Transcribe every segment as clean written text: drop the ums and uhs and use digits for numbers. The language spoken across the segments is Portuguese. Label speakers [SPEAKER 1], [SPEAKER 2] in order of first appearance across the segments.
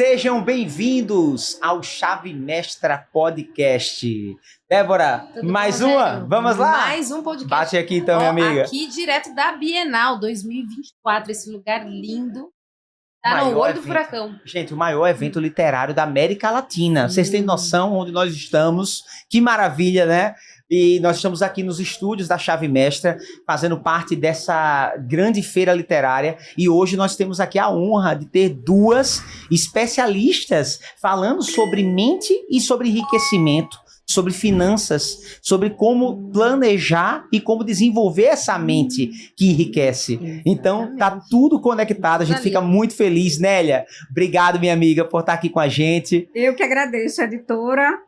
[SPEAKER 1] Sejam bem-vindos ao Chave Mestra Podcast. Débora,
[SPEAKER 2] Tudo
[SPEAKER 1] mais
[SPEAKER 2] bom,
[SPEAKER 1] uma?
[SPEAKER 2] Rogério?
[SPEAKER 1] Vamos lá?
[SPEAKER 2] Mais um podcast.
[SPEAKER 1] Bate aqui então, minha amiga.
[SPEAKER 2] Aqui direto da Bienal 2024, esse lugar lindo. Tá no
[SPEAKER 1] Maior
[SPEAKER 2] olho do
[SPEAKER 1] evento.
[SPEAKER 2] furacão.
[SPEAKER 1] Gente, o maior evento literário da América Latina. Vocês têm noção onde nós estamos? Que maravilha, né? E nós estamos aqui nos estúdios da Chave Mestra, fazendo parte dessa grande feira literária. E hoje nós temos aqui a honra de ter duas especialistas falando sobre mente e sobre enriquecimento, sobre finanças, sobre como planejar e como desenvolver essa mente que enriquece. Então, tá tudo conectado. A gente fica muito feliz, Nélia. Obrigado, minha amiga, por estar aqui com a gente.
[SPEAKER 3] Eu que agradeço, editora,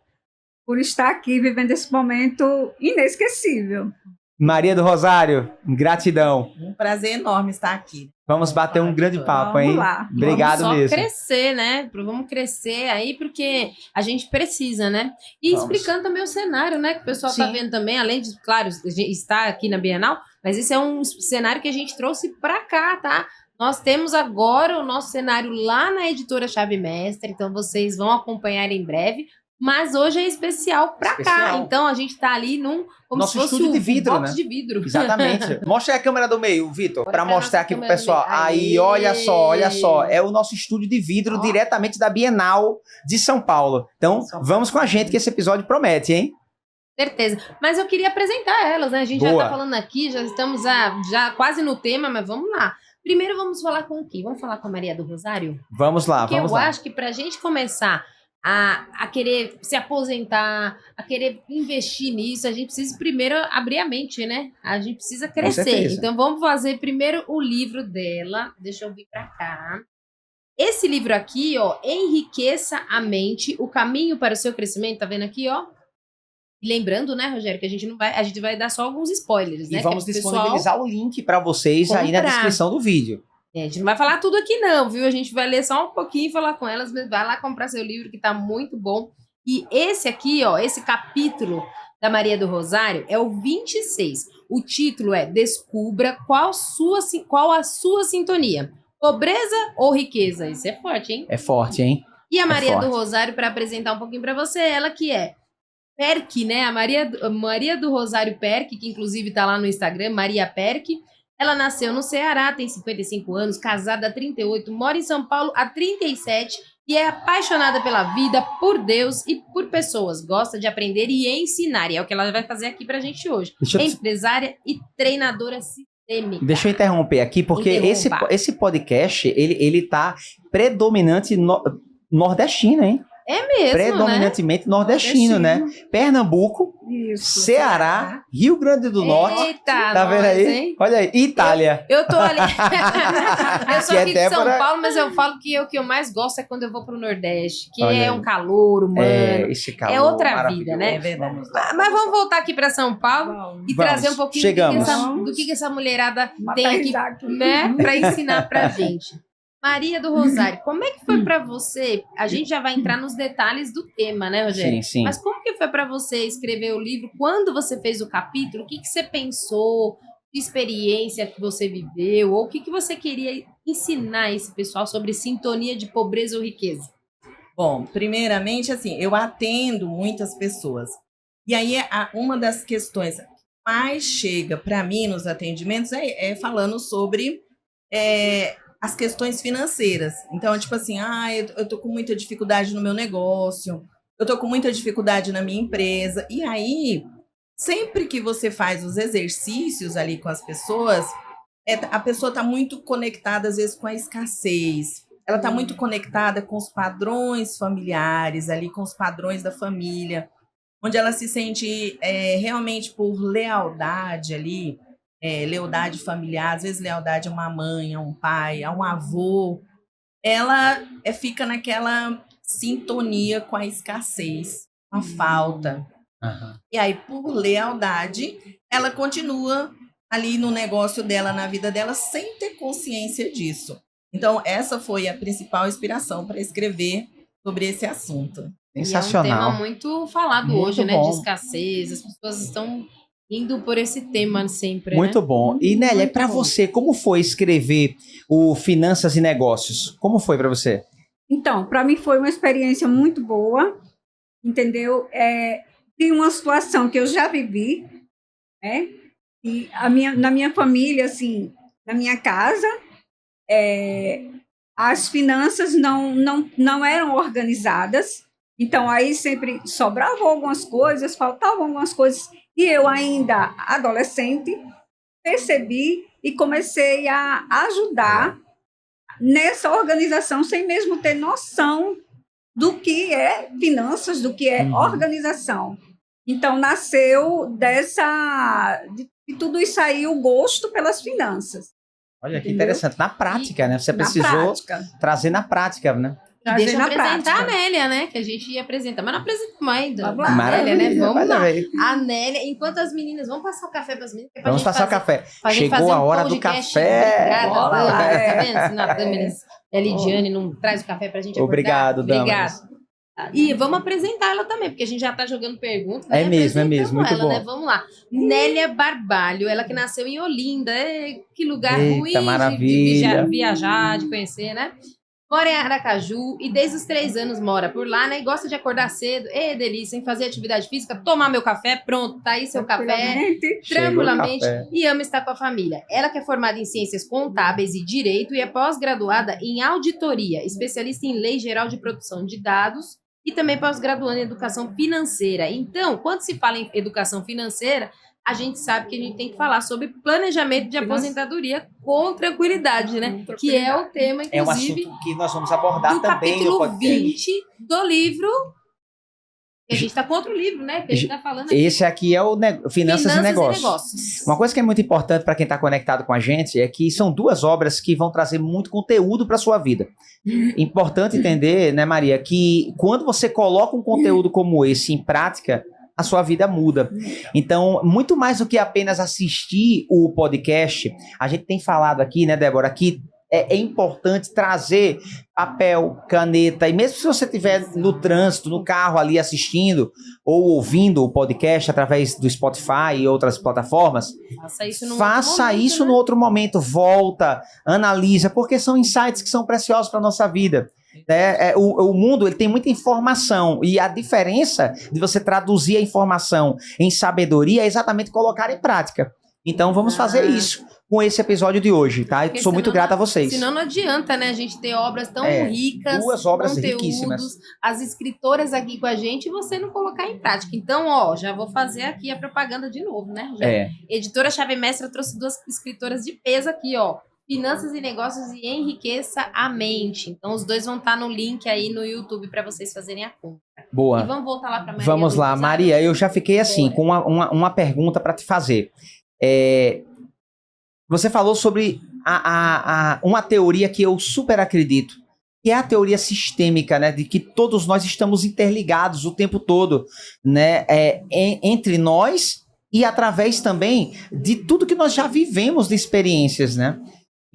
[SPEAKER 3] por estar aqui vivendo esse momento inesquecível.
[SPEAKER 1] Maria do Rosário, gratidão.
[SPEAKER 4] Um prazer enorme estar aqui.
[SPEAKER 1] Vamos bater um grande papo, hein?
[SPEAKER 3] Vamos lá.
[SPEAKER 1] Obrigado
[SPEAKER 2] Vamos só
[SPEAKER 1] mesmo.
[SPEAKER 2] crescer, né? Vamos crescer aí, porque a gente precisa, né? E
[SPEAKER 1] Vamos.
[SPEAKER 2] explicando também o cenário, né? Que o pessoal tá
[SPEAKER 1] Sim.
[SPEAKER 2] vendo também, além de, claro, estar aqui na Bienal, mas esse é um cenário que a gente trouxe pra cá, tá? Nós temos agora o nosso cenário lá na editora Chave Mestra, então vocês vão acompanhar em breve. Mas hoje é especial pra cá.
[SPEAKER 1] Especial.
[SPEAKER 2] Então a gente tá ali num como
[SPEAKER 1] Nosso
[SPEAKER 2] se fosse
[SPEAKER 1] estúdio
[SPEAKER 2] um
[SPEAKER 1] de vidro,
[SPEAKER 2] box
[SPEAKER 1] né?
[SPEAKER 2] de vidro.
[SPEAKER 1] Exatamente. Mostra aí a câmera do meio, Vitor,
[SPEAKER 2] Bora
[SPEAKER 1] para
[SPEAKER 2] pra
[SPEAKER 1] mostrar
[SPEAKER 2] nossa
[SPEAKER 1] aqui pro
[SPEAKER 2] câmera do
[SPEAKER 1] pessoal.
[SPEAKER 2] meio.
[SPEAKER 1] Aí,
[SPEAKER 2] Aê!
[SPEAKER 1] olha só. É o nosso estúdio de vidro
[SPEAKER 2] Ó.
[SPEAKER 1] diretamente da Bienal de São Paulo. Então, vamos com a gente que esse episódio promete, hein?
[SPEAKER 2] Certeza. Mas eu queria apresentar elas, né? A gente já
[SPEAKER 1] Boa.
[SPEAKER 2] tá falando aqui, já estamos já quase no tema, mas vamos lá. Primeiro vamos falar com quem? Vamos falar com a Maria do Rosário?
[SPEAKER 1] Vamos lá,
[SPEAKER 2] Porque
[SPEAKER 1] vamos
[SPEAKER 2] eu
[SPEAKER 1] lá.
[SPEAKER 2] acho que pra gente começar a querer se aposentar, a querer investir nisso, a gente precisa primeiro abrir a mente, né? A gente precisa crescer.
[SPEAKER 1] certeza.
[SPEAKER 2] Então vamos fazer primeiro o livro dela. Deixa eu vir pra cá. Esse livro aqui, ó, Enriqueça a Mente, o caminho para o seu crescimento, tá vendo aqui, ó? E lembrando, né, Rogério, que a gente vai dar só alguns spoilers, né?
[SPEAKER 1] E vamos
[SPEAKER 2] que é pro
[SPEAKER 1] disponibilizar o link para vocês aí na
[SPEAKER 2] comprar.
[SPEAKER 1] descrição do vídeo.
[SPEAKER 2] A gente não vai falar tudo aqui não, viu? A gente vai ler só um pouquinho e falar com elas, mas vai lá comprar seu livro que tá muito bom. E esse aqui, ó, esse capítulo da Maria do Rosário é o 26. O título é Descubra qual a sua sintonia. Pobreza ou riqueza? Isso é forte, hein?
[SPEAKER 1] É forte, hein?
[SPEAKER 2] E a Maria do
[SPEAKER 1] forte.
[SPEAKER 2] Rosário, para apresentar um pouquinho para você, ela que é Perk, né? A Maria do Rosário Perk, que inclusive tá lá no Instagram, Maria Perk. Ela nasceu no Ceará, tem 55 anos, casada há 38, mora em São Paulo há 37 e é apaixonada pela vida, por Deus e por pessoas. Gosta de aprender e ensinar. E é o que ela vai fazer aqui pra gente hoje.
[SPEAKER 1] Deixa eu-
[SPEAKER 2] É empresária e treinadora sistêmica.
[SPEAKER 1] Deixa eu interromper aqui, porque
[SPEAKER 2] Interrompa.
[SPEAKER 1] esse podcast, ele tá predominante nordestino, hein?
[SPEAKER 2] É mesmo,
[SPEAKER 1] Predominantemente nordestino, né? Pernambuco,
[SPEAKER 3] Isso.
[SPEAKER 1] Ceará, Rio Grande do
[SPEAKER 2] né?
[SPEAKER 1] Norte.
[SPEAKER 2] Eita,
[SPEAKER 1] Tá vendo
[SPEAKER 2] nós,
[SPEAKER 1] aí?
[SPEAKER 2] hein?
[SPEAKER 1] Olha aí, Itália.
[SPEAKER 2] Eu tô ali. Eu sou
[SPEAKER 1] Que é
[SPEAKER 2] aqui de São
[SPEAKER 1] Débora.
[SPEAKER 2] Paulo, mas eu falo que o que eu mais gosto é quando eu vou pro Nordeste, que
[SPEAKER 1] Olha
[SPEAKER 2] é
[SPEAKER 1] aí.
[SPEAKER 2] um calor humano.
[SPEAKER 1] Esse calor
[SPEAKER 2] É outra
[SPEAKER 1] maravilhoso.
[SPEAKER 2] vida, né?
[SPEAKER 4] É verdade.
[SPEAKER 2] Mas vamos voltar aqui para São Paulo e
[SPEAKER 1] Vamos,
[SPEAKER 2] trazer um pouquinho
[SPEAKER 1] chegamos.
[SPEAKER 2] do que essa mulherada
[SPEAKER 3] Matar
[SPEAKER 2] tem aqui,
[SPEAKER 3] risada aqui.
[SPEAKER 2] né, para ensinar pra gente. Maria do Rosário, como é que foi para você? A gente já vai entrar nos detalhes do tema, né, Rogério?
[SPEAKER 1] Sim, sim.
[SPEAKER 2] Mas como que foi para você escrever o livro? Quando você fez o capítulo, o que você pensou? Que experiência que você viveu? Ou o que você queria ensinar esse pessoal sobre sintonia de pobreza ou riqueza?
[SPEAKER 4] Bom, primeiramente, assim, eu atendo muitas pessoas. E aí, uma das questões que mais chega para mim nos atendimentos é falando sobre as questões financeiras. Então, tipo assim, eu tô com muita dificuldade no meu negócio, eu tô com muita dificuldade na minha empresa. E aí, sempre que você faz os exercícios ali com as pessoas, a pessoa está muito conectada, às vezes, com a escassez. Ela está muito conectada com os padrões familiares, ali, com os padrões da família, onde ela se sente realmente por lealdade ali, lealdade familiar, às vezes lealdade a uma mãe, a um pai, a um avô. Ela fica naquela sintonia com a escassez, com a falta.
[SPEAKER 1] Aham.
[SPEAKER 4] E aí, por lealdade, ela continua ali no negócio dela, na vida dela, sem ter consciência disso. Então, essa foi a principal inspiração para escrever sobre esse assunto.
[SPEAKER 1] Sensacional.
[SPEAKER 2] E é um tema muito falado
[SPEAKER 1] Muito
[SPEAKER 2] hoje, né?
[SPEAKER 1] bom.
[SPEAKER 2] De escassez. As pessoas estão indo por esse tema sempre,
[SPEAKER 1] Muito
[SPEAKER 2] né?
[SPEAKER 1] bom. E, Nélia,
[SPEAKER 2] Muito
[SPEAKER 1] para
[SPEAKER 2] bom.
[SPEAKER 1] você, como foi escrever o Finanças e Negócios? Como foi para você?
[SPEAKER 3] Então, para mim foi uma experiência muito boa, entendeu? De uma situação que eu já vivi, né? E na minha família, assim, na minha casa, as finanças não eram organizadas, então aí sempre sobravam algumas coisas, faltavam algumas coisas, e eu ainda adolescente percebi e comecei a ajudar nessa organização sem mesmo ter noção do que é finanças, do que é organização. Então nasceu de tudo isso aí o gosto pelas finanças.
[SPEAKER 1] Olha, que
[SPEAKER 3] Entendeu?
[SPEAKER 1] interessante. Na prática, né? Você
[SPEAKER 3] Na
[SPEAKER 1] precisou
[SPEAKER 3] prática.
[SPEAKER 1] trazer na prática, né?
[SPEAKER 2] E deixa eu
[SPEAKER 3] na
[SPEAKER 2] apresentar a
[SPEAKER 3] prática.
[SPEAKER 2] Nélia, né? Que a gente ia apresentar, mas não apresentamos ainda.
[SPEAKER 3] Vamos lá.
[SPEAKER 2] A Nélia, né? Vamos
[SPEAKER 1] maravilha.
[SPEAKER 2] lá. A Nélia, enquanto as meninas vão passar o café para as meninas.
[SPEAKER 1] Vamos passar o café.
[SPEAKER 2] Pra gente
[SPEAKER 1] Chegou
[SPEAKER 2] fazer
[SPEAKER 1] a
[SPEAKER 2] um
[SPEAKER 1] hora do
[SPEAKER 2] podcast.
[SPEAKER 1] café.
[SPEAKER 2] Obrigada,
[SPEAKER 3] Bora lá,
[SPEAKER 2] Damaris. Tá vendo? Se na Damaris, a Lidiane não traz o café pra gente acordar.
[SPEAKER 1] Obrigado, Damaris.
[SPEAKER 2] Obrigada. E vamos apresentar ela também, porque a gente já tá jogando perguntas.
[SPEAKER 1] É mesmo, muito
[SPEAKER 2] ela,
[SPEAKER 1] bom.
[SPEAKER 2] né? Vamos lá. Nélia Barbalho, ela que nasceu em Olinda. Que lugar
[SPEAKER 1] Eita,
[SPEAKER 2] ruim
[SPEAKER 1] maravilha.
[SPEAKER 2] de viajar, de conhecer, né? Mora em Aracaju e desde os 3 anos mora por lá, né? E gosta de acordar cedo. Delícia, em fazer atividade física, tomar meu café, pronto, tá aí seu café. Tranquilamente,
[SPEAKER 1] Chegou o café.
[SPEAKER 2] e ama estar com a família. Ela que é formada em Ciências Contábeis e Direito e é pós-graduada em Auditoria, especialista em Lei Geral de Produção de Dados e também pós-graduanda em Educação Financeira. Então, quando se fala em educação financeira, a gente sabe que a gente tem que falar sobre planejamento de aposentadoria com tranquilidade, né? Que é o tema,
[SPEAKER 1] É um
[SPEAKER 2] inclusive,
[SPEAKER 1] assunto que nós vamos abordar
[SPEAKER 2] do
[SPEAKER 1] também no
[SPEAKER 2] capítulo
[SPEAKER 1] podcast.
[SPEAKER 2] 20 do livro. A gente está com outro livro, né? Que a gente está falando aqui.
[SPEAKER 1] Esse aqui é o Finanças e Negócios. Uma coisa que é muito importante para quem está conectado com a gente é que são 2 obras que vão trazer muito conteúdo para sua vida. Importante entender, né, Maria, que quando você coloca um conteúdo como esse em prática, a sua vida muda. Então, muito mais do que apenas assistir o podcast, a gente tem falado aqui, né, Débora, que é importante trazer papel, caneta, e mesmo se você estiver no trânsito, no carro ali assistindo ou ouvindo o podcast através do Spotify e outras plataformas,
[SPEAKER 2] Faça isso no outro momento,
[SPEAKER 1] volta, analisa, porque são insights que são preciosos para a nossa vida. O mundo ele tem muita informação e a diferença de você traduzir a informação em sabedoria é exatamente colocar em prática. Então vamos fazer isso com esse episódio de hoje, tá? Eu sou muito grata a vocês.
[SPEAKER 2] Senão não adianta, né? A gente ter obras tão ricas,
[SPEAKER 1] 2 obras
[SPEAKER 2] conteúdos,
[SPEAKER 1] riquíssimas.
[SPEAKER 2] as escritoras aqui com a gente e você não colocar em prática. Então, ó, já vou fazer aqui a propaganda de novo, né? Editora Chave Mestra trouxe 2 escritoras de peso aqui, ó. Finanças e Negócios e Enriqueça a Mente. Então, os 2 vão estar no link aí no YouTube para vocês fazerem a conta.
[SPEAKER 1] Boa.
[SPEAKER 2] E vamos voltar lá para Maria.
[SPEAKER 1] Vamos lá, Maria. Eu já fiquei assim, com uma pergunta para te fazer. Você falou sobre uma teoria que eu super acredito, que é a teoria sistêmica, né? De que todos nós estamos interligados o tempo todo, né? Entre nós e através também de tudo que nós já vivemos de experiências, né?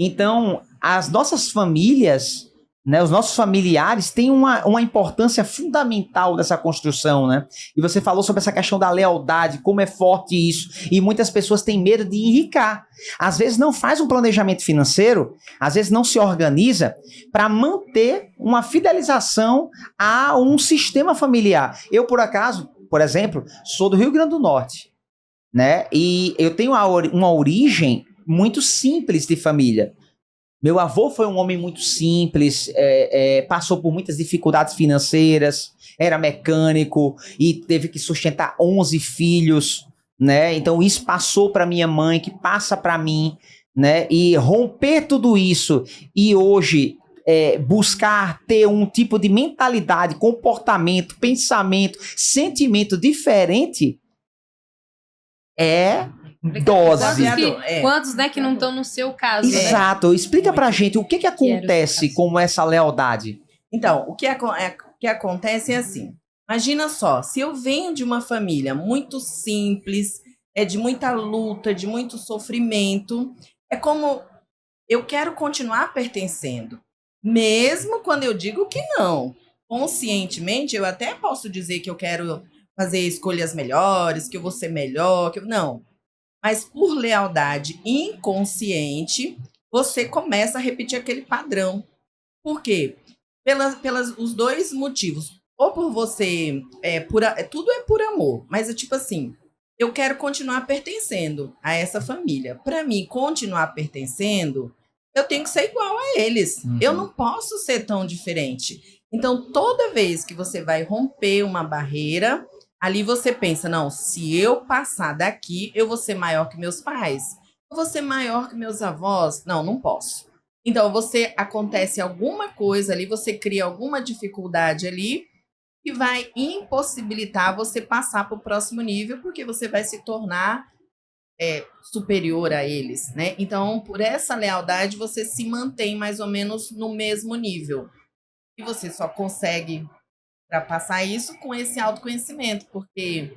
[SPEAKER 1] Então, as nossas famílias, né, os nossos familiares têm uma importância fundamental dessa construção, né? E você falou sobre essa questão da lealdade, como é forte isso. E muitas pessoas têm medo de enricar. Às vezes não faz um planejamento financeiro, às vezes não se organiza para manter uma fidelização a um sistema familiar. Eu, por acaso, por exemplo, sou do Rio Grande do Norte, né? E eu tenho uma origem muito simples de família. Meu avô foi um homem muito simples, passou por muitas dificuldades financeiras, era mecânico e teve que sustentar 11 filhos, né? Então isso passou para minha mãe, que passa para mim, né? E romper tudo isso e hoje buscar ter um tipo de mentalidade, comportamento, pensamento, sentimento diferente dose.
[SPEAKER 2] Quantos, né, que não estão no seu caso?
[SPEAKER 1] Exato. Explica pra gente o que acontece com essa lealdade.
[SPEAKER 4] Então, o que acontece é assim. Imagina só, se eu venho de uma família muito simples, de muita luta, de muito sofrimento, é como eu quero continuar pertencendo. Mesmo quando eu digo que não. Conscientemente, eu até posso dizer que eu quero fazer escolhas melhores, que eu vou ser melhor, não. Mas por lealdade inconsciente, você começa a repetir aquele padrão. Por quê? Pelas os dois motivos. Ou por você, tudo é por amor, mas é tipo assim, eu quero continuar pertencendo a essa família. Para mim, continuar pertencendo, eu tenho que ser igual a eles.
[SPEAKER 1] Uhum.
[SPEAKER 4] Eu não posso ser tão diferente. Então, toda vez que você vai romper uma barreira, ali você pensa, não, se eu passar daqui, eu vou ser maior que meus pais. Eu vou ser maior que meus avós. Não, não posso. Então, acontece alguma coisa ali, você cria alguma dificuldade ali, que vai impossibilitar você passar para o próximo nível, porque você vai se tornar superior a eles, né? Então, por essa lealdade, você se mantém mais ou menos no mesmo nível. E você só consegue ultrapassar isso com esse autoconhecimento, porque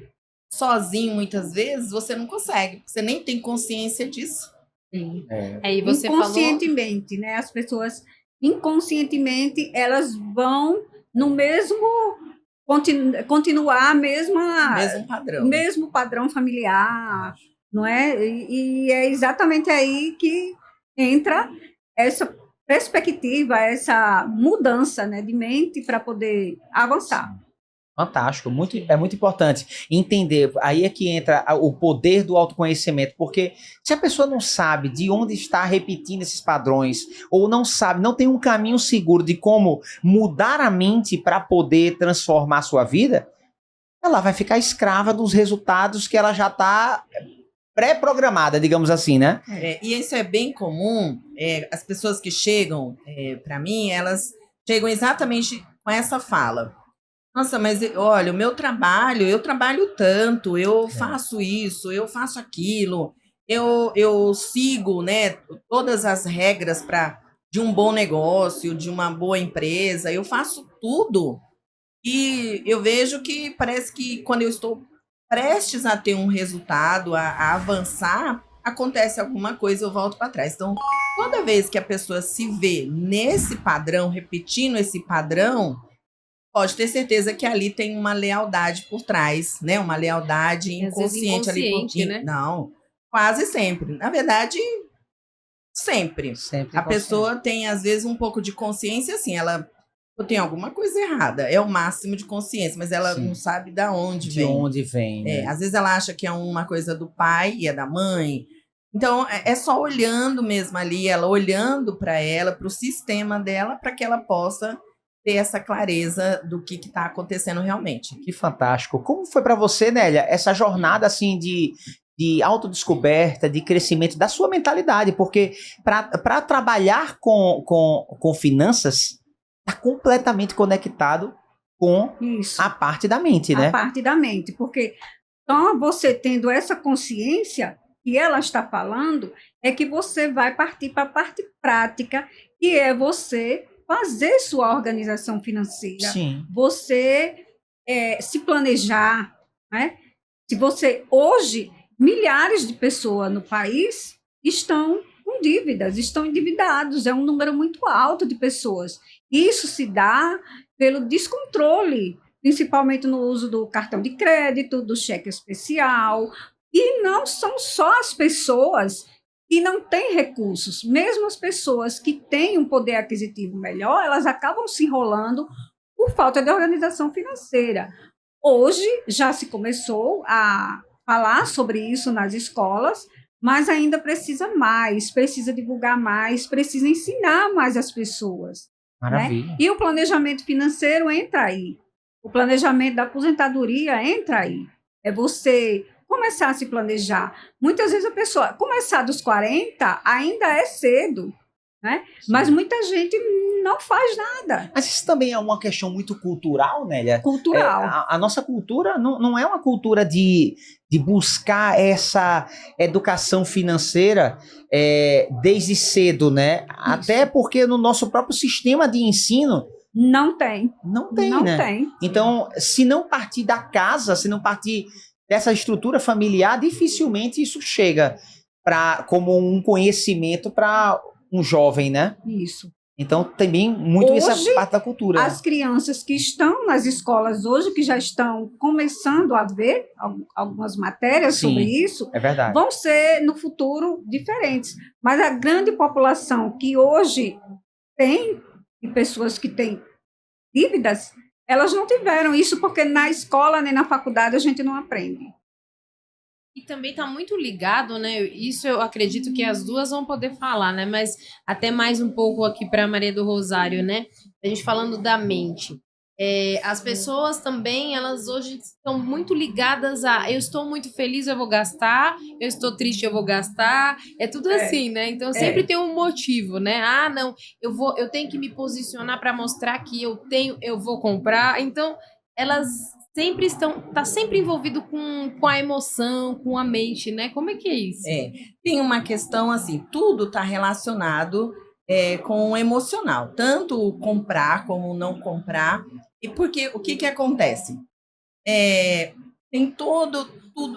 [SPEAKER 4] sozinho, muitas vezes, você não consegue, você nem tem consciência disso.
[SPEAKER 3] Sim.
[SPEAKER 2] Aí você falou...
[SPEAKER 3] Inconscientemente, né? As pessoas, inconscientemente, elas vão no mesmo... continuar a mesmo padrão familiar, não é? E é exatamente aí que entra essa perspectiva, essa mudança, né, de mente para poder avançar.
[SPEAKER 1] Fantástico, é muito importante entender, aí é que entra o poder do autoconhecimento, porque se a pessoa não sabe de onde está repetindo esses padrões, ou não sabe, não tem um caminho seguro de como mudar a mente para poder transformar a sua vida, ela vai ficar escrava dos resultados que ela já está pré-programada, digamos assim, né?
[SPEAKER 4] E isso é bem comum, as pessoas que chegam para mim, elas chegam exatamente com essa fala. Nossa, mas olha, o meu trabalho, eu trabalho tanto, eu faço isso, eu faço aquilo, eu sigo, né, todas as regras de um bom negócio, de uma boa empresa, eu faço tudo. E eu vejo que parece que quando eu estou prestes a ter um resultado, a avançar, acontece alguma coisa, eu volto para trás. Então, toda vez que a pessoa se vê nesse padrão, repetindo esse padrão, pode ter certeza que ali tem uma lealdade por trás, né? Uma lealdade inconsciente ali por
[SPEAKER 2] inconsciente, né?
[SPEAKER 4] Não, quase sempre. Na verdade, sempre. A pessoa tem, às vezes, um pouco de consciência, assim, ela tem alguma coisa errada, é o máximo de consciência, mas ela não sabe de onde vem.
[SPEAKER 1] De onde vem, né?
[SPEAKER 4] Às vezes ela acha que é uma coisa do pai e é da mãe. Então, é só olhando mesmo ali, ela olhando para ela, para o sistema dela, para que ela possa ter essa clareza do que está acontecendo realmente.
[SPEAKER 1] Que fantástico. Como foi para você, Nélia, essa jornada assim de autodescoberta, de crescimento da sua mentalidade? Porque para trabalhar com finanças, está completamente conectado com a parte da mente, né?
[SPEAKER 3] A parte da mente, porque então você tendo essa consciência que ela está falando, é que você vai partir para a parte prática, que é você fazer sua organização financeira,
[SPEAKER 1] Sim.
[SPEAKER 3] você se planejar, né? Se você hoje, milhares de pessoas no país estão com dívidas, estão endividados, é um número muito alto de pessoas. Isso se dá pelo descontrole, principalmente no uso do cartão de crédito, do cheque especial, e não são só as pessoas que não têm recursos, mesmo as pessoas que têm um poder aquisitivo melhor, elas acabam se enrolando por falta de organização financeira. Hoje já se começou a falar sobre isso nas escolas, mas ainda precisa mais, precisa divulgar mais, precisa ensinar mais as pessoas.
[SPEAKER 1] Maravilha.
[SPEAKER 3] Né? E o planejamento financeiro entra aí. O planejamento da aposentadoria entra aí. É você começar a se planejar. Muitas vezes a pessoa, começar dos 40 ainda é cedo, né? Mas muita gente não faz nada.
[SPEAKER 1] Mas isso também é uma questão muito cultural, Nélia?
[SPEAKER 3] Cultural.
[SPEAKER 1] A nossa cultura não é uma cultura de buscar essa educação financeira desde cedo, né? Isso. Até porque no nosso próprio sistema de ensino
[SPEAKER 3] não tem.
[SPEAKER 1] Não tem. Então, se não partir da casa, se não partir dessa estrutura familiar, dificilmente isso chega como um conhecimento para um jovem, né?
[SPEAKER 3] Isso.
[SPEAKER 1] Então, também muito
[SPEAKER 3] hoje,
[SPEAKER 1] essa parte da cultura.
[SPEAKER 3] As crianças que estão nas escolas hoje, que já estão começando a ver algumas matérias sobre isso, vão ser, no futuro, diferentes. Mas a grande população que hoje tem, e pessoas que têm dívidas, elas não tiveram isso porque na escola nem na faculdade a gente não aprende.
[SPEAKER 2] E também está muito ligado, né? Isso eu acredito que as duas vão poder falar, né? Mas até mais um pouco aqui para a Maria do Rosário, né? A gente falando da mente. As pessoas também, elas hoje estão muito ligadas a eu estou muito feliz, eu vou gastar, eu estou triste, eu vou gastar, é tudo assim, né? Então sempre tem um motivo, né? Ah, não, eu tenho que me posicionar para mostrar que eu vou comprar. Então, elas sempre tá sempre envolvido com a emoção, com a mente, né? Como é que é isso?
[SPEAKER 4] Tem uma questão assim, tudo está relacionado com o emocional, tanto o comprar como o não comprar. E porque o que acontece? Tem tudo.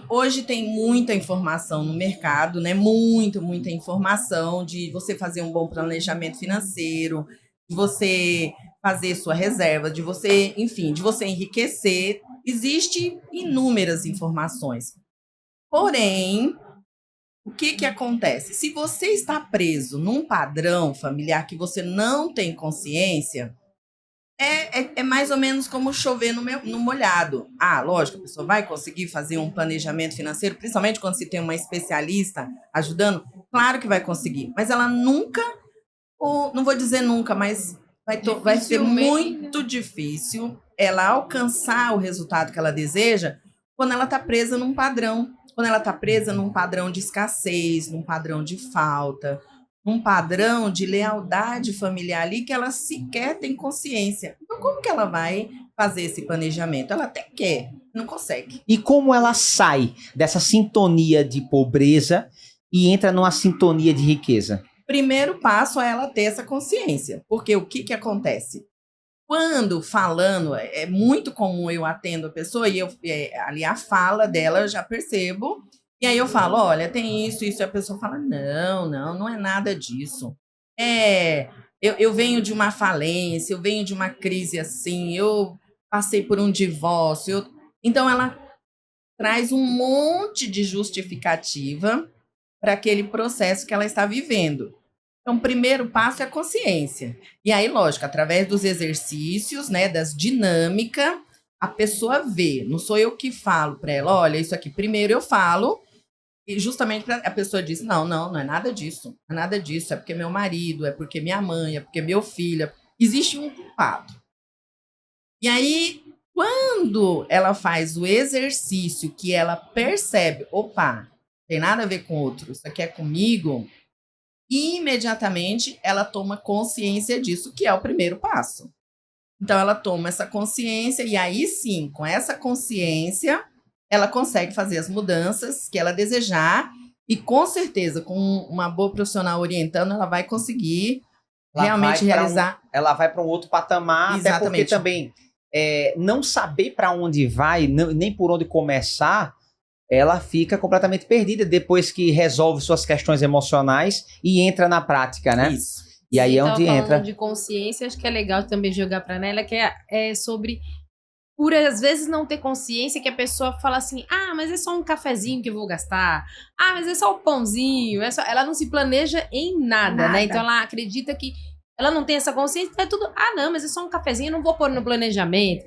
[SPEAKER 4] Hoje tem muita informação no mercado, né? Muita informação de você fazer um bom planejamento financeiro, de você fazer sua reserva, de você, enfim, de você enriquecer. Existem inúmeras informações. Porém, o que acontece? Se você está preso num padrão familiar que você não tem consciência, é mais ou menos como chover no molhado. Ah, lógico, a pessoa vai conseguir fazer um planejamento financeiro, principalmente quando se tem uma especialista ajudando, claro que vai conseguir, mas ela nunca, ou não vou dizer nunca, mas vai ser muito difícil ela alcançar o resultado que ela deseja quando ela está presa num padrão. Quando ela está presa num padrão de escassez, num padrão de falta, num padrão de lealdade familiar ali que ela sequer tem consciência. Então, como que ela vai fazer esse planejamento? Ela até quer, não consegue.
[SPEAKER 1] E como ela sai dessa sintonia de pobreza e entra numa sintonia de riqueza?
[SPEAKER 4] Primeiro passo é ela ter essa consciência. Porque o que acontece? Quando falando, é muito comum eu atendo a pessoa e ali a fala dela eu já percebo. E aí eu falo, olha, tem isso, e a pessoa fala, não é nada disso. Eu venho de uma falência, eu venho de uma crise assim, eu passei por um divórcio. Então ela traz um monte de justificativa para aquele processo que ela está vivendo. Então, o primeiro passo é a consciência. E aí, lógico, através dos exercícios, né, das dinâmicas, a pessoa vê. Não sou eu que falo para ela, olha, isso aqui primeiro eu falo, e justamente a pessoa diz, não é nada disso. Não é nada disso, é porque meu marido, é porque minha mãe, é porque meu filho. Existe um culpado. E aí, quando ela faz o exercício que ela percebe, opa, tem nada a ver com outro, isso aqui é comigo, imediatamente ela toma consciência disso, que é o primeiro passo. Então, ela toma essa consciência e aí sim, com essa consciência, ela consegue fazer as mudanças que ela desejar e, com certeza, com uma boa profissional orientando, ela vai conseguir realmente realizar.
[SPEAKER 1] Ela vai para um outro patamar,
[SPEAKER 4] exatamente.
[SPEAKER 1] Até porque também não saber para onde vai, nem por onde começar, ela fica completamente perdida depois que resolve suas questões emocionais e entra na prática, né?
[SPEAKER 4] Isso.
[SPEAKER 1] E aí é onde entra.
[SPEAKER 2] De consciência, acho que é legal também jogar para ela, que é sobre, por às vezes não ter consciência, que a pessoa fala assim, mas é só um cafezinho que eu vou gastar, mas é só um pãozinho, ela não se planeja em nada, né? Então ela acredita que ela não tem essa consciência, é tudo, não, mas é só um cafezinho, eu não vou pôr no planejamento.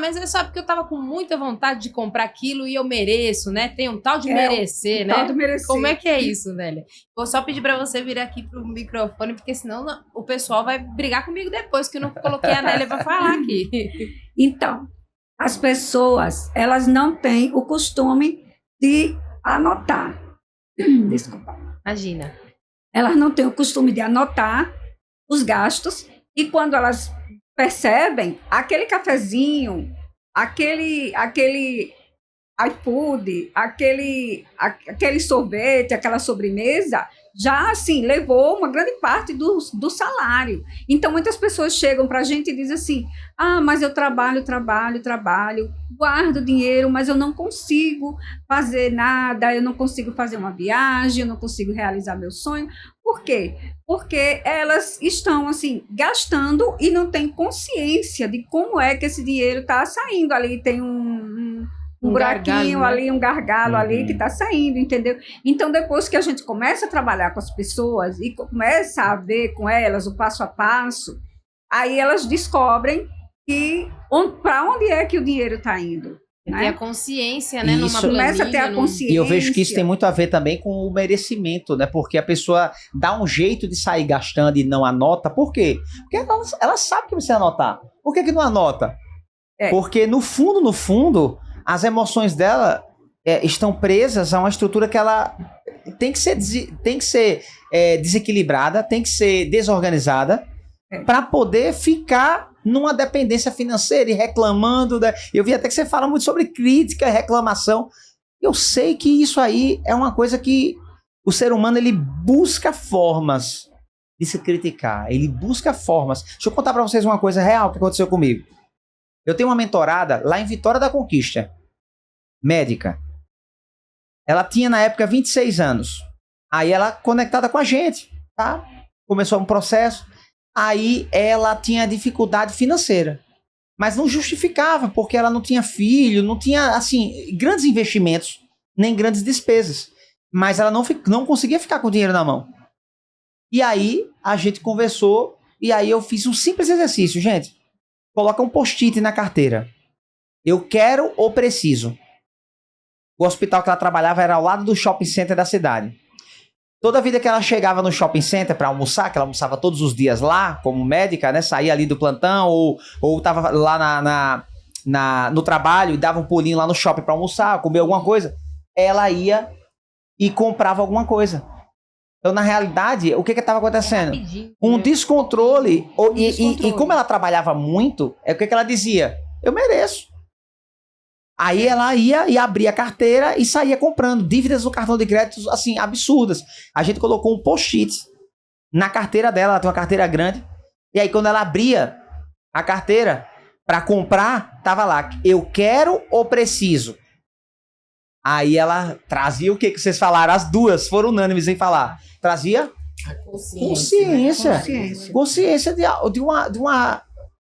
[SPEAKER 2] Mas é só porque eu tava com muita vontade de comprar aquilo e eu mereço, né? Tem um tal de merecer, né?
[SPEAKER 3] Tal de merecer.
[SPEAKER 2] Como é que é isso, Nélia? Vou só pedir pra você vir aqui pro microfone, porque senão o pessoal vai brigar comigo depois, que eu não coloquei a Nélia pra falar aqui.
[SPEAKER 3] Então, as pessoas, elas não têm o costume de anotar. Desculpa.
[SPEAKER 2] Imagina.
[SPEAKER 3] Elas não têm o costume de anotar os gastos e quando elas percebem, aquele cafezinho, aquele iFood, aquele sorvete, aquela sobremesa, já assim, levou uma grande parte do salário. Então, muitas pessoas chegam para a gente e dizem assim, mas eu trabalho, guardo dinheiro, mas eu não consigo fazer nada, eu não consigo fazer uma viagem, eu não consigo realizar meu sonho. Por quê? Porque elas estão, assim, gastando e não têm consciência de como é que esse dinheiro está saindo ali. Tem um buraquinho gargalo, ali, um gargalo ali que está saindo, entendeu? Então, depois que a gente começa a trabalhar com as pessoas e começa a ver com elas o passo a passo, aí elas descobrem para onde é que o dinheiro está indo.
[SPEAKER 2] Ter
[SPEAKER 3] Né?
[SPEAKER 2] a consciência, né? Numa
[SPEAKER 1] Isso.
[SPEAKER 3] Começa a ter a
[SPEAKER 2] planilha,
[SPEAKER 3] consciência.
[SPEAKER 1] E eu vejo que isso tem muito a ver também com o merecimento, né? Porque a pessoa dá um jeito de sair gastando e não anota. Por quê? Porque ela sabe que precisa anotar. Por que não anota? Porque no fundo, as emoções dela estão presas a uma estrutura que ela tem que ser desequilibrada, tem que ser desorganizada para poder ficar numa dependência financeira e reclamando. Eu vi até que você fala muito sobre crítica e reclamação. Eu sei que isso aí é uma coisa que o ser humano ele busca formas de se criticar. Ele busca formas. Deixa eu contar para vocês uma coisa real que aconteceu comigo. Eu tenho uma mentorada lá em Vitória da Conquista, médica. Ela tinha na época 26 anos. Aí ela conectada com a gente, tá? Começou um processo. Aí ela tinha dificuldade financeira, mas não justificava, porque ela não tinha filho, não tinha, assim, grandes investimentos, nem grandes despesas, mas ela não conseguia ficar com o dinheiro na mão. E aí a gente conversou, e aí eu fiz um simples exercício, gente. Coloca um post-it na carteira. Eu quero ou preciso. O hospital que ela trabalhava era ao lado do shopping center da cidade. Toda vida que ela chegava no shopping center para almoçar, que ela almoçava todos os dias lá, como médica, né? Saía ali do plantão ou tava lá no trabalho e dava um pulinho lá no shopping para almoçar, comer alguma coisa. Ela ia e comprava alguma coisa. Então, na realidade, o que estava acontecendo? Um descontrole. E como ela trabalhava muito, o que ela dizia? Eu mereço. Aí ela ia e abria a carteira e saía comprando dívidas no cartão de crédito, assim, absurdas. A gente colocou um post-it na carteira dela, ela tem uma carteira grande. E aí quando ela abria a carteira para comprar, tava lá, eu quero ou preciso? Aí ela trazia o que vocês falaram? As duas foram unânimes em falar. Trazia
[SPEAKER 4] a consciência.
[SPEAKER 1] Consciência de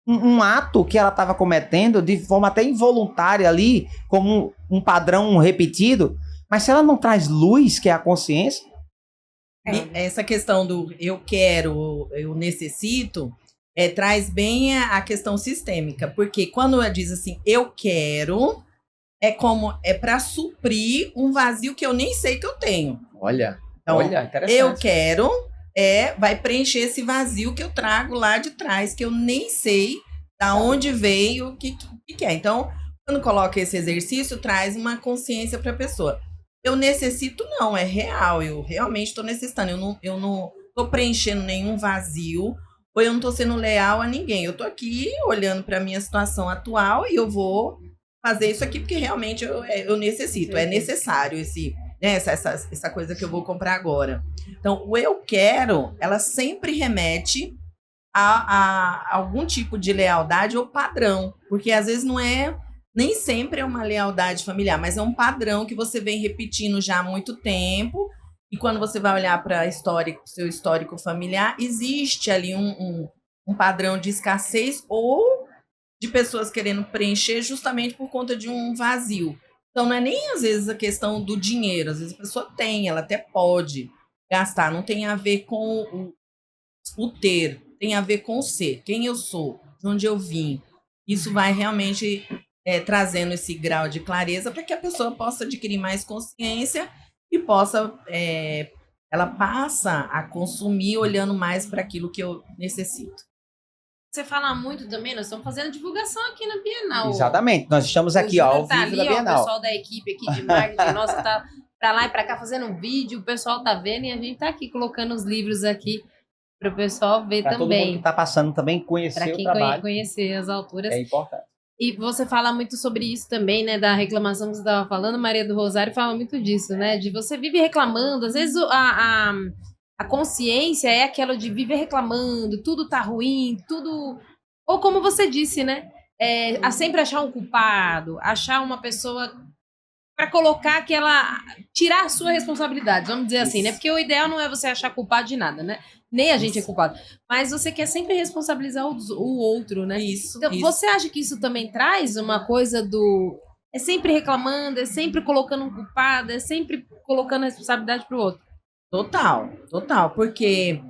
[SPEAKER 1] um ato que ela estava cometendo de forma até involuntária ali, como um padrão repetido, mas se ela não traz luz, que é a consciência...
[SPEAKER 4] E essa questão do eu quero, eu necessito, traz bem a questão sistêmica, porque quando ela diz assim, eu quero, é para suprir um vazio que eu nem sei que eu tenho.
[SPEAKER 1] Olha, interessante.
[SPEAKER 4] Eu quero... vai preencher esse vazio que eu trago lá de trás, que eu nem sei da onde veio, o que é. Então, quando coloca esse exercício, traz uma consciência para a pessoa. Eu necessito, não, é real, eu realmente estou necessitando, eu não estou preenchendo nenhum vazio, ou eu não estou sendo leal a ninguém. Eu estou aqui olhando para a minha situação atual e eu vou fazer isso aqui porque realmente eu necessito, é necessário essa coisa que eu vou comprar agora. Então, o eu quero, ela sempre remete a algum tipo de lealdade ou padrão, porque às vezes nem sempre é uma lealdade familiar, mas é um padrão que você vem repetindo já há muito tempo, e quando você vai olhar para o seu histórico familiar, existe ali um padrão de escassez ou de pessoas querendo preencher justamente por conta de um vazio. Então, não é nem, às vezes, a questão do dinheiro. Às vezes, a pessoa ela até pode gastar. Não tem a ver com o ter, tem a ver com o ser. Quem eu sou, de onde eu vim. Isso vai realmente trazendo esse grau de clareza para que a pessoa possa adquirir mais consciência e possa... ela passa a consumir olhando mais para aquilo que eu necessito.
[SPEAKER 2] Você fala muito também, nós estamos fazendo divulgação aqui na Bienal.
[SPEAKER 1] Exatamente, nós estamos aqui ao vivo da Bienal.
[SPEAKER 2] O pessoal da equipe aqui de marketing, nossa, tá pra lá e pra cá fazendo um vídeo, o pessoal tá vendo e a gente tá aqui colocando os livros aqui para o pessoal ver pra também. Para todo mundo
[SPEAKER 1] que tá passando também conhecer o trabalho.
[SPEAKER 2] Para quem conhecer as autoras.
[SPEAKER 1] É importante.
[SPEAKER 2] E você fala muito sobre isso também, né, da reclamação que você estava falando, Maria do Rosário fala muito disso, né, de você vive reclamando, às vezes a consciência é aquela de viver reclamando, tudo tá ruim, tudo... Ou como você disse, né? A sempre achar um culpado, achar uma pessoa para colocar aquela... Tirar a sua responsabilidade, vamos dizer assim, né? Porque o ideal não é você achar culpado de nada, né? Nem a gente é culpado. Mas você quer sempre responsabilizar o outro, né? Então, você acha que isso também traz uma coisa do... É sempre reclamando, é sempre colocando um culpado, é sempre colocando a responsabilidade pro outro?
[SPEAKER 4] Total, porque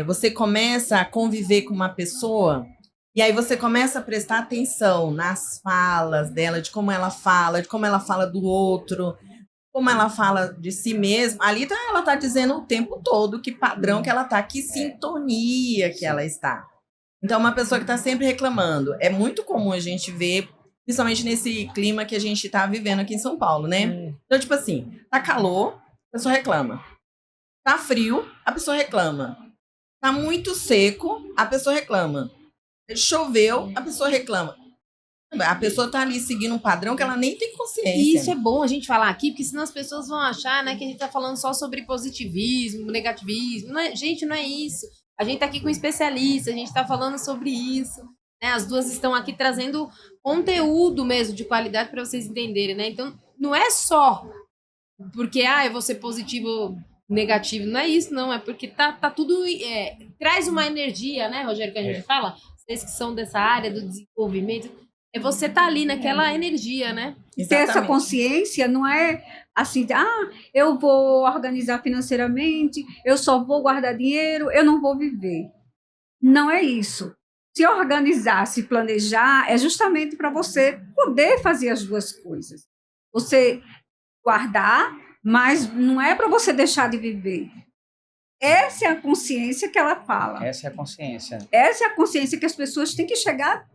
[SPEAKER 4] você começa a conviver com uma pessoa E aí você começa a prestar atenção nas falas dela, de como ela fala do outro, como ela fala de si mesma. Ali ela tá dizendo o tempo todo que padrão que ela tá, que sintonia que ela está. Então, uma pessoa que está sempre reclamando. É muito comum a gente ver, principalmente nesse clima que a gente está vivendo aqui em São Paulo, né? Então, tipo assim, tá calor, a pessoa reclama. Tá frio, a pessoa reclama. Tá muito seco, a pessoa reclama. Choveu, a pessoa reclama. A pessoa tá ali seguindo um padrão que ela nem tem consciência.
[SPEAKER 2] E isso é bom a gente falar aqui, porque senão as pessoas vão achar, né, que a gente tá falando só sobre positivismo, negativismo. Não é, gente, não é isso. A gente tá aqui com especialistas, a gente tá falando sobre isso. Né? As duas estão aqui trazendo conteúdo mesmo de qualidade para vocês entenderem, né? Então, não é só porque, eu vou ser positivo, negativo. Não é isso, não. É porque tá tudo... traz uma energia, né, Rogério, que a gente fala? Vocês que são dessa área do desenvolvimento... É você tá ali naquela energia, né?
[SPEAKER 3] Ter essa consciência não é assim, eu vou organizar financeiramente, eu só vou guardar dinheiro, eu não vou viver. Não é isso. Se organizar, se planejar, é justamente para você poder fazer as duas coisas. Você guardar, mas não é para você deixar de viver. Essa é a consciência que ela fala.
[SPEAKER 1] Essa é a consciência.
[SPEAKER 3] Essa é a consciência que as pessoas têm que chegar.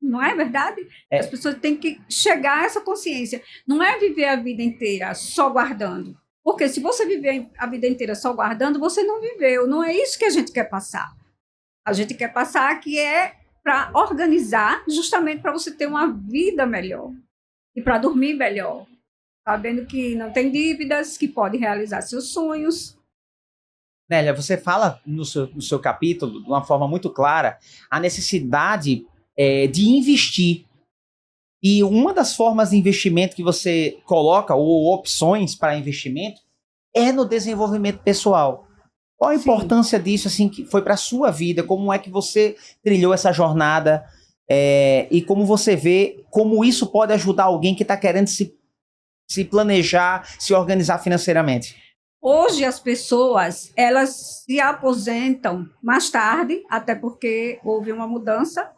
[SPEAKER 3] Não é verdade? As pessoas têm que chegar a essa consciência. Não é viver a vida inteira só guardando. Porque se você viver a vida inteira só guardando, você não viveu. Não é isso que a gente quer passar. A gente quer passar que é para organizar, justamente para você ter uma vida melhor. E para dormir melhor. Sabendo que não tem dívidas, que pode realizar seus sonhos.
[SPEAKER 1] Nélia, você fala no seu capítulo, de uma forma muito clara, a necessidade de investir. E uma das formas de investimento que você coloca, ou opções para investimento, é no desenvolvimento pessoal. Qual a importância disso, assim, que foi para a sua vida? Como é que você trilhou essa jornada? E como você vê, como isso pode ajudar alguém que está querendo se planejar, se organizar financeiramente?
[SPEAKER 3] Hoje as pessoas, elas se aposentam mais tarde, até porque houve uma mudança,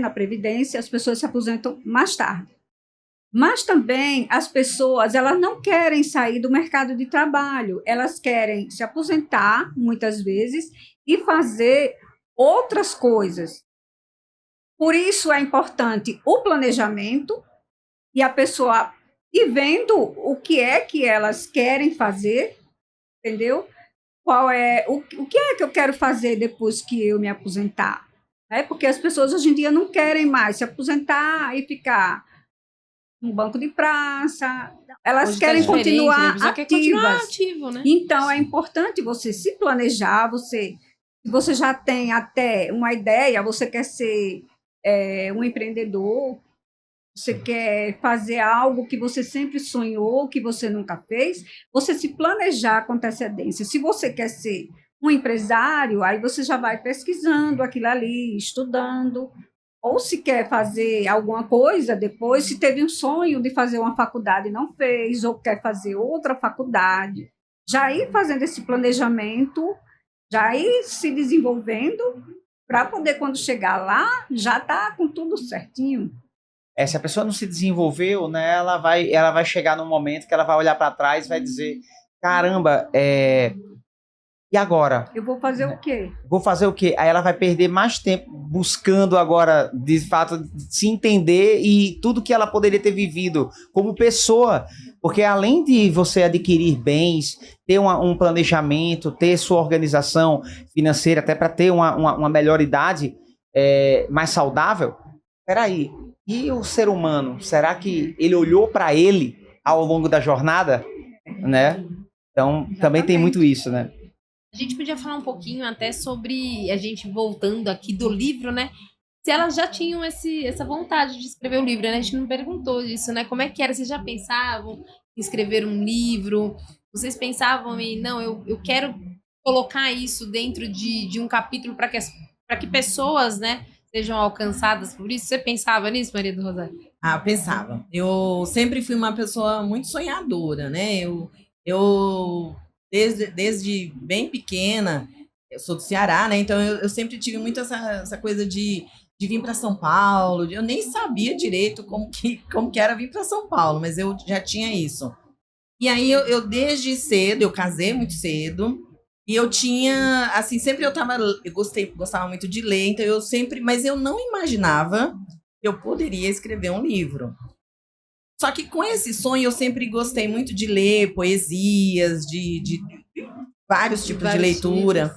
[SPEAKER 3] na Previdência, as pessoas se aposentam mais tarde. Mas também as pessoas, elas não querem sair do mercado de trabalho, elas querem se aposentar, muitas vezes, e fazer outras coisas. Por isso é importante o planejamento e a pessoa ir vendo o que é que elas querem fazer, entendeu? O que é que eu quero fazer depois que eu me aposentar? Porque as pessoas hoje em dia não querem mais se aposentar e ficar no banco de praça. Elas
[SPEAKER 2] hoje
[SPEAKER 3] querem continuar
[SPEAKER 2] né?
[SPEAKER 3] ativas.
[SPEAKER 2] Continuar ativo, né?
[SPEAKER 3] Então, é importante você se planejar. Se você já tem até uma ideia, você quer ser um empreendedor, você quer fazer algo que você sempre sonhou, que você nunca fez, você se planejar com antecedência. Se você quer ser um empresário, aí você já vai pesquisando aquilo ali, estudando, ou se quer fazer alguma coisa depois, se teve um sonho de fazer uma faculdade e não fez, ou quer fazer outra faculdade, já ir fazendo esse planejamento, já ir se desenvolvendo, para poder, quando chegar lá, já tá com tudo certinho.
[SPEAKER 1] Se a pessoa não se desenvolveu, né, ela vai chegar num momento que ela vai olhar para trás e vai dizer, caramba, e agora?
[SPEAKER 3] Eu vou fazer o quê?
[SPEAKER 1] Vou fazer o quê? Aí ela vai perder mais tempo buscando agora, de fato, se entender e tudo que ela poderia ter vivido como pessoa. Porque além de você adquirir bens, ter um planejamento, ter sua organização financeira, até para ter uma melhor idade mais saudável, peraí, e o ser humano? Será que ele olhou para ele ao longo da jornada? Né? Então,
[SPEAKER 3] Exatamente.
[SPEAKER 1] Também tem muito isso, né?
[SPEAKER 2] A gente podia falar um pouquinho até sobre, a gente voltando aqui do livro, né? Se elas já tinham essa vontade de escrever o livro, né? A gente não perguntou isso, né? Como é que era? Vocês já pensavam em escrever um livro? Vocês pensavam em, não, eu quero colocar isso dentro de um capítulo para que pessoas, né, sejam alcançadas por isso? Você pensava nisso, Maria do Rosário?
[SPEAKER 4] Pensava. Eu sempre fui uma pessoa muito sonhadora, né? Eu desde bem pequena, eu sou do Ceará, né? Então eu sempre tive muito essa coisa de de vir para São Paulo. Eu nem sabia direito como que era vir para São Paulo, mas eu já tinha isso. E aí eu desde cedo, eu casei muito cedo, e eu tinha, assim, sempre eu gostava muito de ler, então mas eu não imaginava que eu poderia escrever um livro. Só que com esse sonho eu sempre gostei muito de ler poesias, de vários tipos de leitura.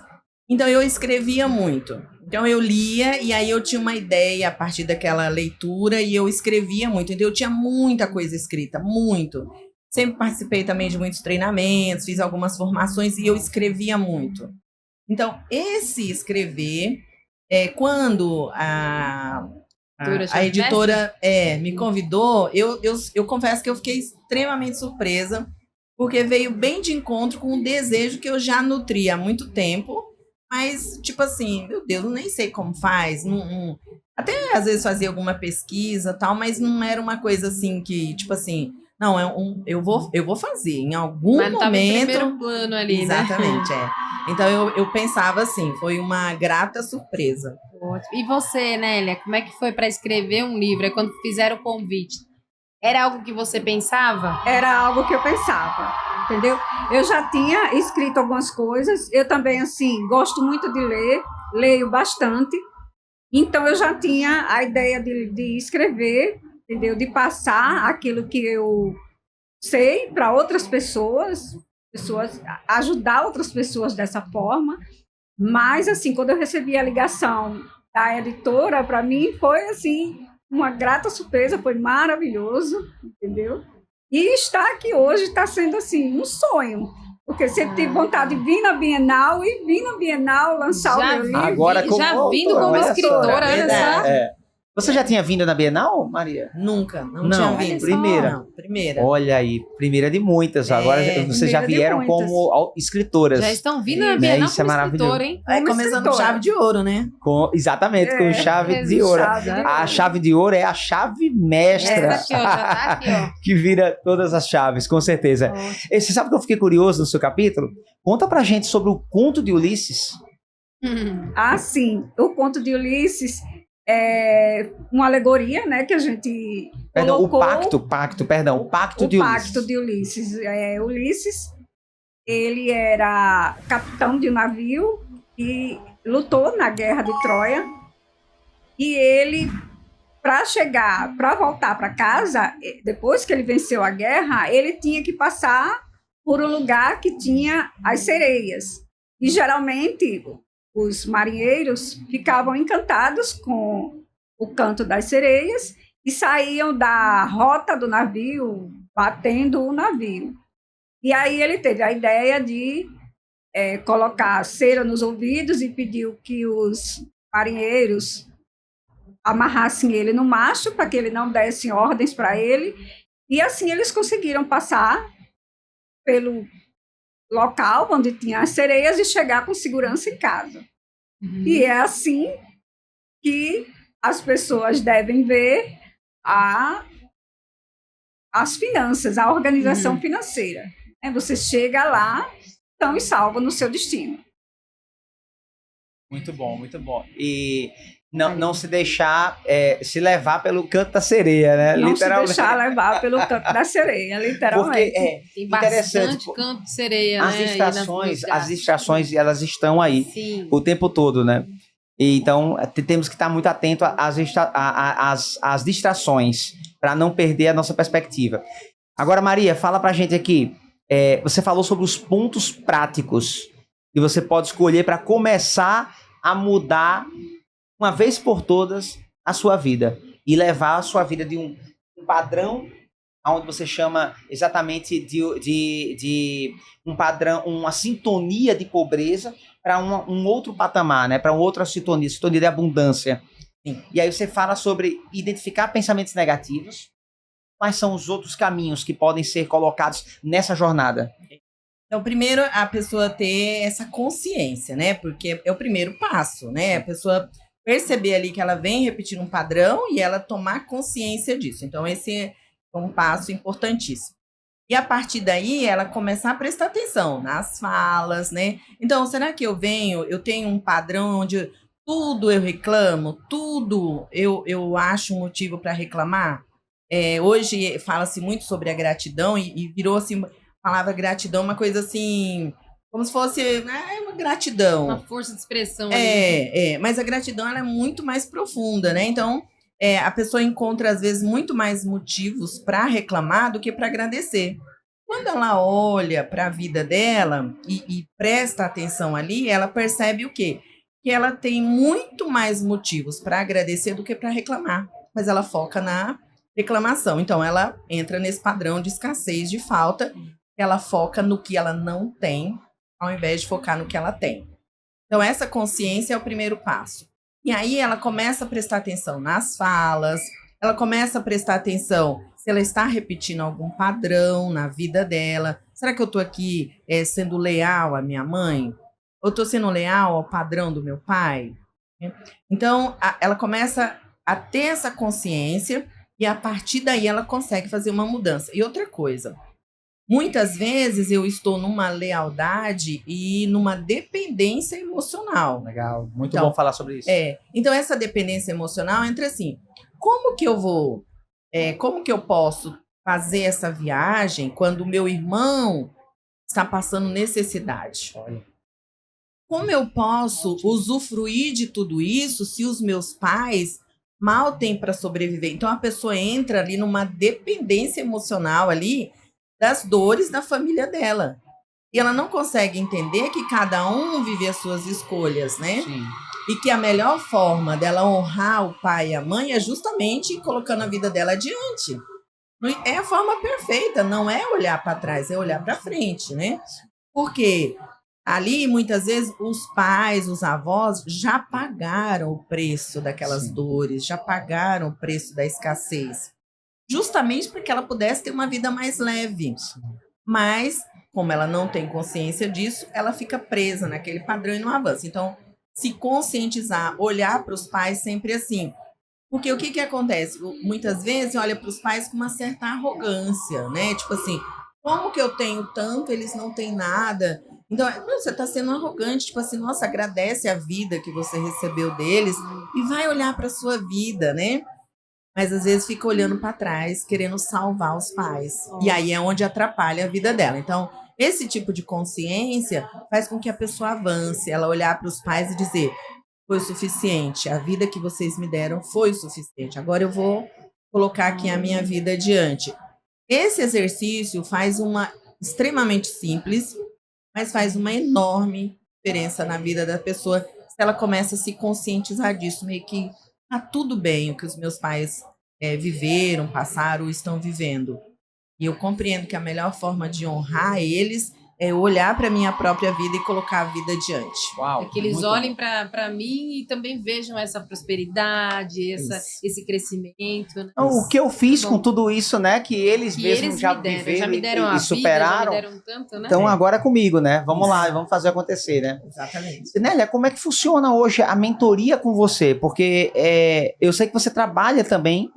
[SPEAKER 4] Então eu escrevia muito. Então eu lia e aí eu tinha uma ideia a partir daquela leitura e eu escrevia muito. Então eu tinha muita coisa escrita, muito. Sempre participei também de muitos treinamentos, fiz algumas formações e eu escrevia muito. Então, esse escrever, quando a editora me convidou, eu confesso que eu fiquei extremamente surpresa, porque veio bem de encontro com um desejo que eu já nutria há muito tempo, mas, tipo assim, meu Deus, eu nem sei como faz, até às vezes fazia alguma pesquisa tal, mas não era uma coisa assim que, tipo assim, não, eu vou fazer em algum
[SPEAKER 2] mas não
[SPEAKER 4] momento.
[SPEAKER 2] Tava no primeiro plano ali,
[SPEAKER 4] exatamente, né? Então eu pensava assim, foi uma grata surpresa.
[SPEAKER 2] E você, Nélia, como é que foi para escrever um livro? É quando fizeram o convite. Era algo que você pensava?
[SPEAKER 3] Era algo que eu pensava, entendeu? Eu já tinha escrito algumas coisas, eu também, assim, gosto muito de ler, leio bastante, então eu já tinha a ideia de escrever, entendeu? De passar aquilo que eu sei para outras pessoas, ajudar outras pessoas dessa forma, mas, assim, quando eu recebi a ligação da editora, para mim foi, assim, uma grata surpresa, foi maravilhoso, entendeu? E estar aqui hoje está sendo, assim, um sonho, porque sempre tive vontade de vir na Bienal lançar o meu livro.
[SPEAKER 1] Agora como
[SPEAKER 2] vindo como escritora, olha só.
[SPEAKER 1] Você já tinha vindo na Bienal, Maria?
[SPEAKER 4] Nunca, não tinha vindo.
[SPEAKER 1] Primeira.
[SPEAKER 4] Não, primeira.
[SPEAKER 1] Olha aí, primeira de muitas. Agora vocês já vieram como escritoras.
[SPEAKER 2] Já estão vindo na Bienal
[SPEAKER 1] isso é
[SPEAKER 2] como
[SPEAKER 1] maravilhoso.
[SPEAKER 2] escritora, hein?
[SPEAKER 4] Começando com chave de ouro, né?
[SPEAKER 1] Exatamente, com chave de ouro. A chave de ouro é a chave mestra.
[SPEAKER 2] Aqui, ó, já tá aqui, ó.
[SPEAKER 1] Que vira todas as chaves, com certeza. Você sabe que eu fiquei curioso no seu capítulo? Conta pra gente sobre o conto de Ulisses.
[SPEAKER 3] Ah, sim. O conto de Ulisses é uma alegoria, né, que a gente colocou.
[SPEAKER 1] O pacto de Ulisses.
[SPEAKER 3] O pacto de Ulisses. Ulisses, ele era capitão de um navio e lutou na guerra de Troia. E ele, para voltar para casa, depois que ele venceu a guerra, ele tinha que passar por um lugar que tinha as sereias. E geralmente os marinheiros ficavam encantados com o canto das sereias e saíam da rota do navio, batendo o navio. E aí ele teve a ideia de colocar cera nos ouvidos e pediu que os marinheiros amarrassem ele no mastro para que ele não desse ordens para ele. E assim eles conseguiram passar pelo local onde tinha as sereias e chegar com segurança em casa. E é assim que as pessoas devem ver as finanças, a organização financeira. Você chega lá, são e salvo no seu destino.
[SPEAKER 1] Muito bom, muito bom. E não se deixar se levar pelo canto da sereia, né?
[SPEAKER 3] Não
[SPEAKER 1] literalmente.
[SPEAKER 3] se deixar levar pelo canto da sereia, literalmente.
[SPEAKER 1] Porque
[SPEAKER 2] tem
[SPEAKER 1] interessante,
[SPEAKER 2] bastante canto de sereia,
[SPEAKER 1] as distrações, elas estão aí.
[SPEAKER 2] Sim.
[SPEAKER 1] O tempo todo, né? E então, temos que estar muito atento às distrações, para não perder a nossa perspectiva. Agora, Maria, fala pra gente aqui. Você falou sobre os pontos práticos que você pode escolher para começar a mudar, uma vez por todas, a sua vida. E levar a sua vida de um padrão, onde você chama exatamente de um padrão, uma sintonia de pobreza, para um outro patamar, né? Para uma outra sintonia de abundância. Sim. E aí você fala sobre identificar pensamentos negativos. Quais são os outros caminhos que podem ser colocados nessa jornada?
[SPEAKER 4] Então, primeiro, a pessoa ter essa consciência, né? Porque é o primeiro passo, né? A pessoa perceber ali que ela vem repetir um padrão e ela tomar consciência disso. Então, esse é um passo importantíssimo. E a partir daí, ela começar a prestar atenção nas falas, né? Então, será que eu tenho um padrão onde tudo eu reclamo, tudo eu acho um motivo para reclamar. Hoje fala-se muito sobre a gratidão e virou assim, a palavra gratidão uma coisa assim, como se fosse uma gratidão.
[SPEAKER 2] Uma força de expressão. Ali.
[SPEAKER 4] Mas a gratidão ela é muito mais profunda, né? Então, a pessoa encontra, às vezes, muito mais motivos para reclamar do que para agradecer. Quando ela olha para a vida dela e presta atenção ali, ela percebe o quê? Que ela tem muito mais motivos para agradecer do que para reclamar. Mas ela foca na reclamação. Então, ela entra nesse padrão de escassez, de falta. Ela foca no que ela não tem, ao invés de focar no que ela tem. Então, essa consciência é o primeiro passo. E aí ela começa a prestar atenção nas falas, ela começa a prestar atenção se ela está repetindo algum padrão na vida dela. Será que eu estou aqui sendo leal à minha mãe? Ou estou sendo leal ao padrão do meu pai? Então, ela começa a ter essa consciência e a partir daí ela consegue fazer uma mudança. E outra coisa, muitas vezes eu estou numa lealdade e numa dependência emocional.
[SPEAKER 1] Legal, muito bom falar sobre isso.
[SPEAKER 4] Então essa dependência emocional entra assim, como que eu posso fazer essa viagem quando o meu irmão está passando necessidade?
[SPEAKER 1] Olha.
[SPEAKER 4] Como eu posso usufruir de tudo isso se os meus pais mal têm para sobreviver? Então a pessoa entra ali numa dependência emocional ali das dores da família dela. E ela não consegue entender que cada um vive as suas escolhas, né?
[SPEAKER 1] Sim.
[SPEAKER 4] E que a melhor forma dela honrar o pai e a mãe é justamente colocando a vida dela adiante. É a forma perfeita, não é olhar para trás, é olhar para frente, né? Porque ali, muitas vezes, os pais, os avós já pagaram o preço daquelas dores, já pagaram o preço da escassez. Justamente para que ela pudesse ter uma vida mais leve. Mas, como ela não tem consciência disso, ela fica presa naquele padrão e não avança. Então, se conscientizar, olhar para os pais sempre assim. Porque o que acontece? Muitas vezes olha para os pais com uma certa arrogância, né? Tipo assim, como que eu tenho tanto, eles não têm nada? Então, você está sendo arrogante, tipo assim, nossa, agradece a vida que você recebeu deles e vai olhar para a sua vida, né? Mas às vezes fica olhando para trás, querendo salvar os pais. E aí é onde atrapalha a vida dela. Então, esse tipo de consciência faz com que a pessoa avance, ela olhar para os pais e dizer, foi o suficiente, a vida que vocês me deram foi o suficiente, agora eu vou colocar aqui a minha vida adiante. Esse exercício faz uma extremamente simples, mas faz uma enorme diferença na vida da pessoa se ela começa a se conscientizar disso, meio que tá tudo bem o que os meus pais viveram, passaram ou estão vivendo. E eu compreendo que a melhor forma de honrar eles é olhar para a minha própria vida e colocar a vida adiante.
[SPEAKER 1] Uau,
[SPEAKER 2] é que eles olhem para mim e também vejam essa prosperidade, esse crescimento. Né?
[SPEAKER 1] O que eu fiz com tudo isso, né? Que eles mesmos já viveram
[SPEAKER 2] me deram
[SPEAKER 1] e superaram.
[SPEAKER 2] Vida, já me deram tanto, né?
[SPEAKER 1] Então agora é comigo, né? Vamos lá, vamos fazer acontecer, né?
[SPEAKER 4] Exatamente.
[SPEAKER 1] Nélia, como é que funciona hoje a mentoria com você? Porque eu sei que você trabalha também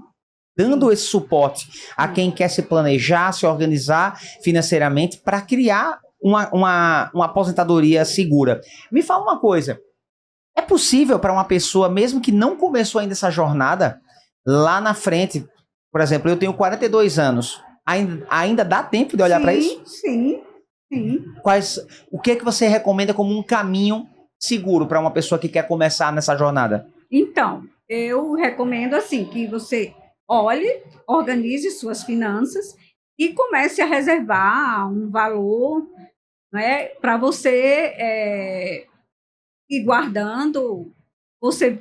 [SPEAKER 1] dando esse suporte a quem quer se planejar, se organizar financeiramente para criar uma aposentadoria segura. Me fala uma coisa, é possível para uma pessoa, mesmo que não começou ainda essa jornada, lá na frente, por exemplo, eu tenho 42 anos, ainda dá tempo de olhar para isso?
[SPEAKER 3] Sim.
[SPEAKER 1] O que você recomenda como um caminho seguro para uma pessoa que quer começar nessa jornada?
[SPEAKER 3] Então, eu recomendo assim, que você olhe, organize suas finanças e comece a reservar um valor, né, para você ir guardando. Você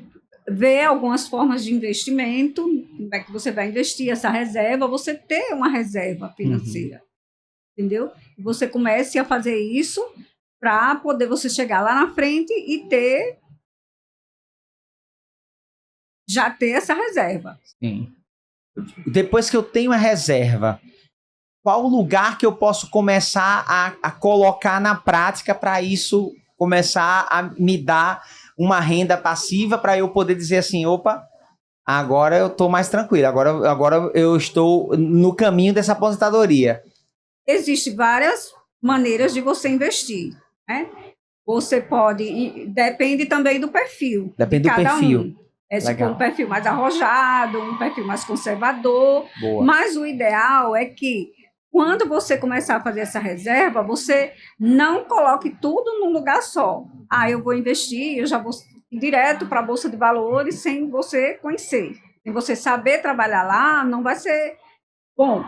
[SPEAKER 3] vê algumas formas de investimento, como é que você vai investir essa reserva, você ter uma reserva financeira, entendeu? E você comece a fazer isso para poder você chegar lá na frente e já ter essa reserva.
[SPEAKER 1] Sim. Depois que eu tenho a reserva, qual lugar que eu posso começar a colocar na prática para isso começar a me dar uma renda passiva para eu poder dizer assim, opa, agora eu estou mais tranquilo, agora eu estou no caminho dessa aposentadoria?
[SPEAKER 3] Existem várias maneiras de você investir, né? Você pode, depende também do perfil.
[SPEAKER 1] Depende
[SPEAKER 3] de
[SPEAKER 1] do
[SPEAKER 3] cada
[SPEAKER 1] perfil.
[SPEAKER 3] Um. Se for
[SPEAKER 1] Legal.
[SPEAKER 3] um perfil mais arrojado, um perfil mais conservador.
[SPEAKER 1] Boa.
[SPEAKER 3] Mas o ideal é que, quando você começar a fazer essa reserva, você não coloque tudo num lugar só. Eu vou investir, eu já vou direto para a Bolsa de Valores sem você conhecer. Sem você saber trabalhar lá, não vai ser bom.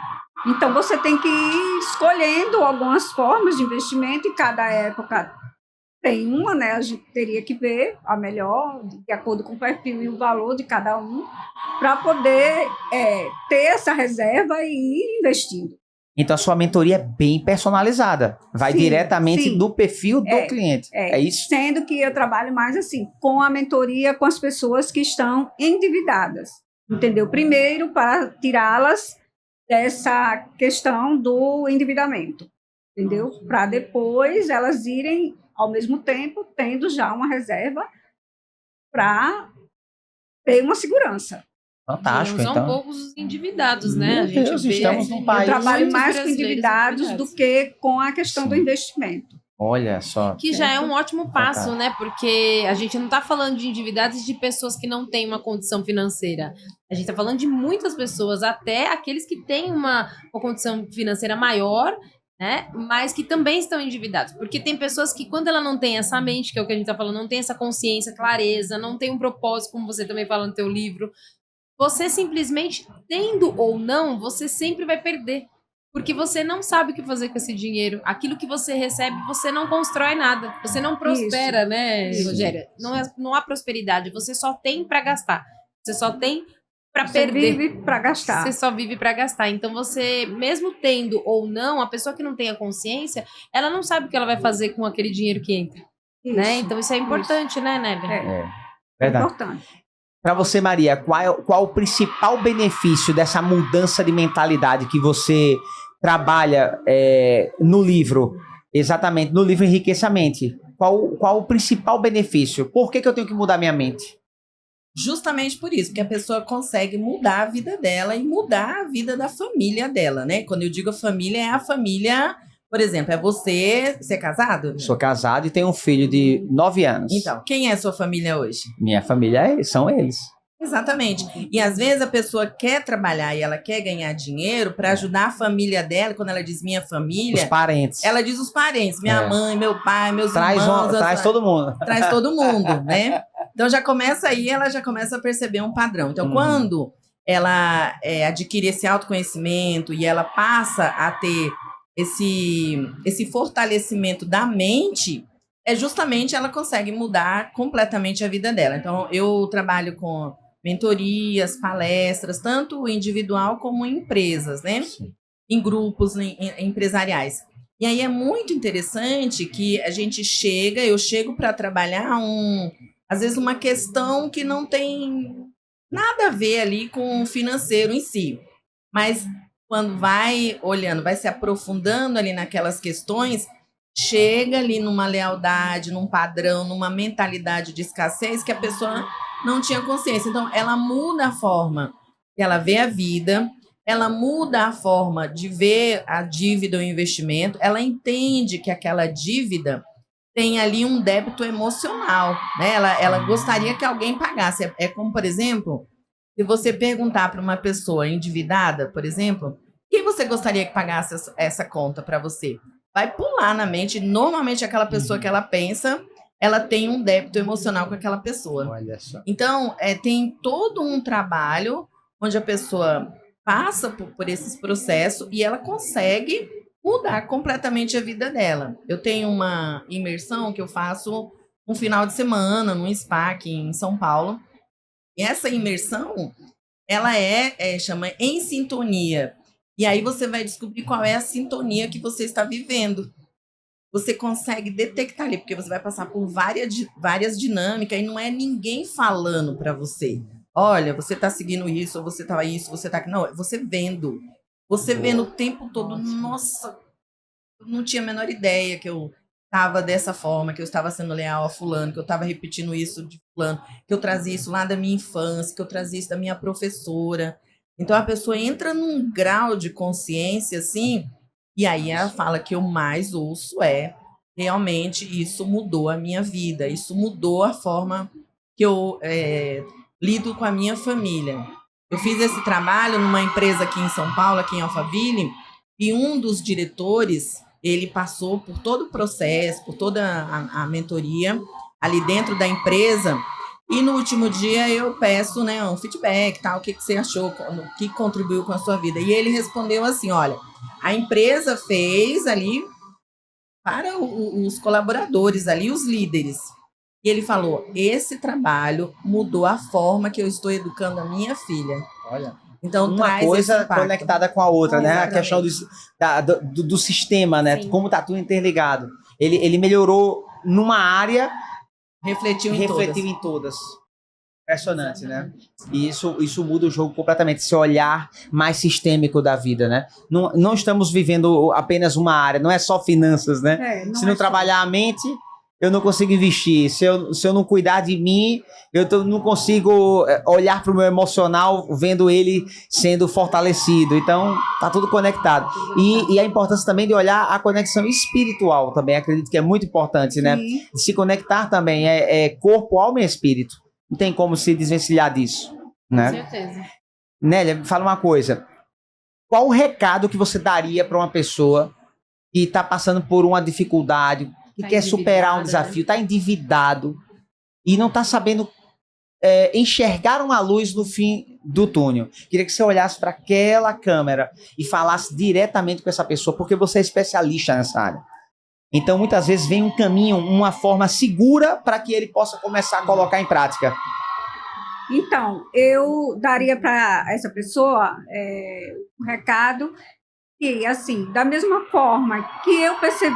[SPEAKER 3] Então, você tem que ir escolhendo algumas formas de investimento e cada época tem uma, né? A gente teria que ver a melhor, de acordo com o perfil e o valor de cada um, para poder ter essa reserva e ir investindo.
[SPEAKER 1] Então a sua mentoria é bem personalizada. Vai
[SPEAKER 3] Sim,
[SPEAKER 1] diretamente
[SPEAKER 3] sim.
[SPEAKER 1] do perfil do cliente. É isso?
[SPEAKER 3] Sendo que eu trabalho mais assim, com a mentoria com as pessoas que estão endividadas. Entendeu? Primeiro, para tirá-las dessa questão do endividamento. Entendeu? Para depois elas irem, ao mesmo tempo, tendo já uma reserva para ter uma segurança.
[SPEAKER 1] Fantástico,
[SPEAKER 2] Não são
[SPEAKER 1] então.
[SPEAKER 2] poucos os endividados, né?
[SPEAKER 1] Meu
[SPEAKER 2] A gente
[SPEAKER 1] Deus,
[SPEAKER 2] vê,
[SPEAKER 1] estamos num
[SPEAKER 3] Eu
[SPEAKER 1] país
[SPEAKER 3] trabalho
[SPEAKER 2] muitos
[SPEAKER 3] mais com
[SPEAKER 2] brasileiros
[SPEAKER 3] endividados
[SPEAKER 2] endividados.
[SPEAKER 3] do que com a questão do
[SPEAKER 1] Sim.
[SPEAKER 3] investimento.
[SPEAKER 1] Olha só.
[SPEAKER 2] Que já é um ótimo passo,
[SPEAKER 1] Fantástico.
[SPEAKER 2] né? Porque a gente não tá falando de endividados de pessoas que não têm uma condição financeira. A gente tá falando de muitas pessoas, até aqueles que têm uma condição financeira maior, né? Mas que também estão endividados. Porque tem pessoas que, quando ela não tem essa mente, que é o que a gente tá falando, não tem essa consciência, clareza, não tem um propósito, como você também fala no teu livro, você simplesmente, tendo ou não, você sempre vai perder. Porque você não sabe o que fazer com esse dinheiro. Aquilo que você recebe, você não constrói nada. Você não prospera, né,
[SPEAKER 3] Isso.
[SPEAKER 2] Rogéria? Não há prosperidade. Você só tem para gastar. Você só tem para
[SPEAKER 3] Você
[SPEAKER 2] perder.
[SPEAKER 3] vive para gastar.
[SPEAKER 2] Você só vive para gastar. Então você, mesmo tendo ou não, a pessoa que não tem a consciência, ela não sabe o que ela vai fazer com aquele dinheiro que entra.
[SPEAKER 3] Isso,
[SPEAKER 2] Né? Então isso é importante, né, Nébia?
[SPEAKER 3] É
[SPEAKER 1] Verdade.
[SPEAKER 3] importante.
[SPEAKER 1] Para você, Maria, qual o principal benefício dessa mudança de mentalidade que você trabalha no livro? Exatamente, no livro Enriqueça a Mente. Qual o principal benefício? Por que eu tenho que mudar minha mente?
[SPEAKER 4] Justamente por isso, porque a pessoa consegue mudar a vida dela e mudar a vida da família dela, né? Quando eu digo família, é a família, por exemplo, é você é casado?
[SPEAKER 1] Sou casado e tenho um filho de 9 anos.
[SPEAKER 4] Então, quem é a sua família hoje?
[SPEAKER 1] Minha família são eles.
[SPEAKER 4] Exatamente. E às vezes a pessoa quer trabalhar e ela quer ganhar dinheiro para ajudar a família dela. Quando ela diz minha família,
[SPEAKER 1] Os parentes.
[SPEAKER 4] ela diz os parentes, minha mãe, meu pai, meus irmãos.
[SPEAKER 1] Traz todo mundo.
[SPEAKER 4] Traz todo mundo, né? Então já começa aí, ela já começa a perceber um padrão. Então, quando ela adquire esse autoconhecimento e ela passa a ter esse fortalecimento da mente, justamente ela consegue mudar completamente a vida dela. Então, eu trabalho com mentorias, palestras, tanto individual como em empresas, né?
[SPEAKER 1] Sim.
[SPEAKER 4] Em grupos empresariais. E aí é muito interessante que eu chego para trabalhar às vezes uma questão que não tem nada a ver ali com o financeiro em si. Mas quando vai olhando, vai se aprofundando ali naquelas questões, chega ali numa lealdade, num padrão, numa mentalidade de escassez que a pessoa não tinha consciência. Então, ela muda a forma que ela vê a vida, ela muda a forma de ver a dívida ou investimento, ela entende que aquela dívida tem ali um débito emocional, né? Ela gostaria que alguém pagasse. É como, por exemplo, se você perguntar para uma pessoa endividada, por exemplo, quem você gostaria que pagasse essa conta para você? Vai pular na mente. Normalmente, aquela pessoa que ela pensa, ela tem um débito emocional com aquela pessoa.
[SPEAKER 1] Olha só.
[SPEAKER 4] Então, tem todo um trabalho onde a pessoa passa por esses processos e ela consegue mudar completamente a vida dela. Eu tenho uma imersão que eu faço um final de semana num spa aqui em São Paulo. E essa imersão, ela chama Em Sintonia. E aí você vai descobrir qual é a sintonia que você está vivendo. Você consegue detectar ali, porque você vai passar por várias dinâmicas e não é ninguém falando para você. Olha, você está seguindo isso, ou você está isso, você está aqui. Não, é você vendo. Você vendo o tempo todo. Nossa, eu não tinha a menor ideia que eu estava dessa forma, que eu estava sendo leal a fulano, que eu estava repetindo isso de fulano, que eu trazia isso lá da minha infância, que eu trazia isso da minha professora. Então, a pessoa entra num grau de consciência, assim, e aí ela fala que eu mais ouço realmente isso mudou a minha vida, isso mudou a forma que eu lido com a minha família. Eu fiz esse trabalho numa empresa aqui em São Paulo, aqui em Alphaville, e um dos diretores, ele passou por todo o processo, por toda a mentoria ali dentro da empresa, e no último dia eu peço, né, um feedback, tal, o que você achou, o que contribuiu com a sua vida. E ele respondeu assim, olha, a empresa fez ali para os colaboradores ali, os líderes. E ele falou, esse trabalho mudou a forma que eu estou educando a minha filha.
[SPEAKER 1] Olha,
[SPEAKER 4] então
[SPEAKER 1] uma
[SPEAKER 4] traz
[SPEAKER 1] coisa
[SPEAKER 4] esse impacto.
[SPEAKER 1] conectada com a outra, né? A
[SPEAKER 4] Exatamente.
[SPEAKER 1] questão do sistema, né?
[SPEAKER 2] Sim.
[SPEAKER 1] Como tá tudo interligado. Ele melhorou numa área,
[SPEAKER 4] Refletiu em
[SPEAKER 1] refletiu
[SPEAKER 4] todas.
[SPEAKER 1] em todas. Impressionante, né? E isso muda o jogo completamente, esse olhar mais sistêmico da vida, né? Não estamos vivendo apenas uma área, não é só finanças, né? Se não
[SPEAKER 3] é só.
[SPEAKER 1] trabalhar a mente, eu não consigo investir. Se eu não cuidar de mim, não consigo olhar para o meu emocional vendo ele sendo fortalecido. Então, tá tudo conectado. E a importância também de olhar a conexão espiritual também, acredito que é muito importante, né?
[SPEAKER 3] Sim.
[SPEAKER 1] De se conectar também, corpo, alma e espírito. Não tem como se desvencilhar disso,
[SPEAKER 2] Com
[SPEAKER 1] né?
[SPEAKER 2] certeza.
[SPEAKER 1] Nélia, me fala uma coisa. Qual o recado que você daria para uma pessoa que está passando por uma dificuldade, que
[SPEAKER 2] Tá
[SPEAKER 1] quer superar um
[SPEAKER 2] endividada,
[SPEAKER 1] desafio, está endividado e não está sabendo enxergar uma luz no fim do túnel? Queria que você olhasse para aquela câmera e falasse diretamente com essa pessoa, porque você é especialista nessa área. Então, muitas vezes vem um caminho, uma forma segura para que ele possa começar a colocar em prática.
[SPEAKER 3] Então, eu daria para essa pessoa um recado que, assim, da mesma forma que eu percebi,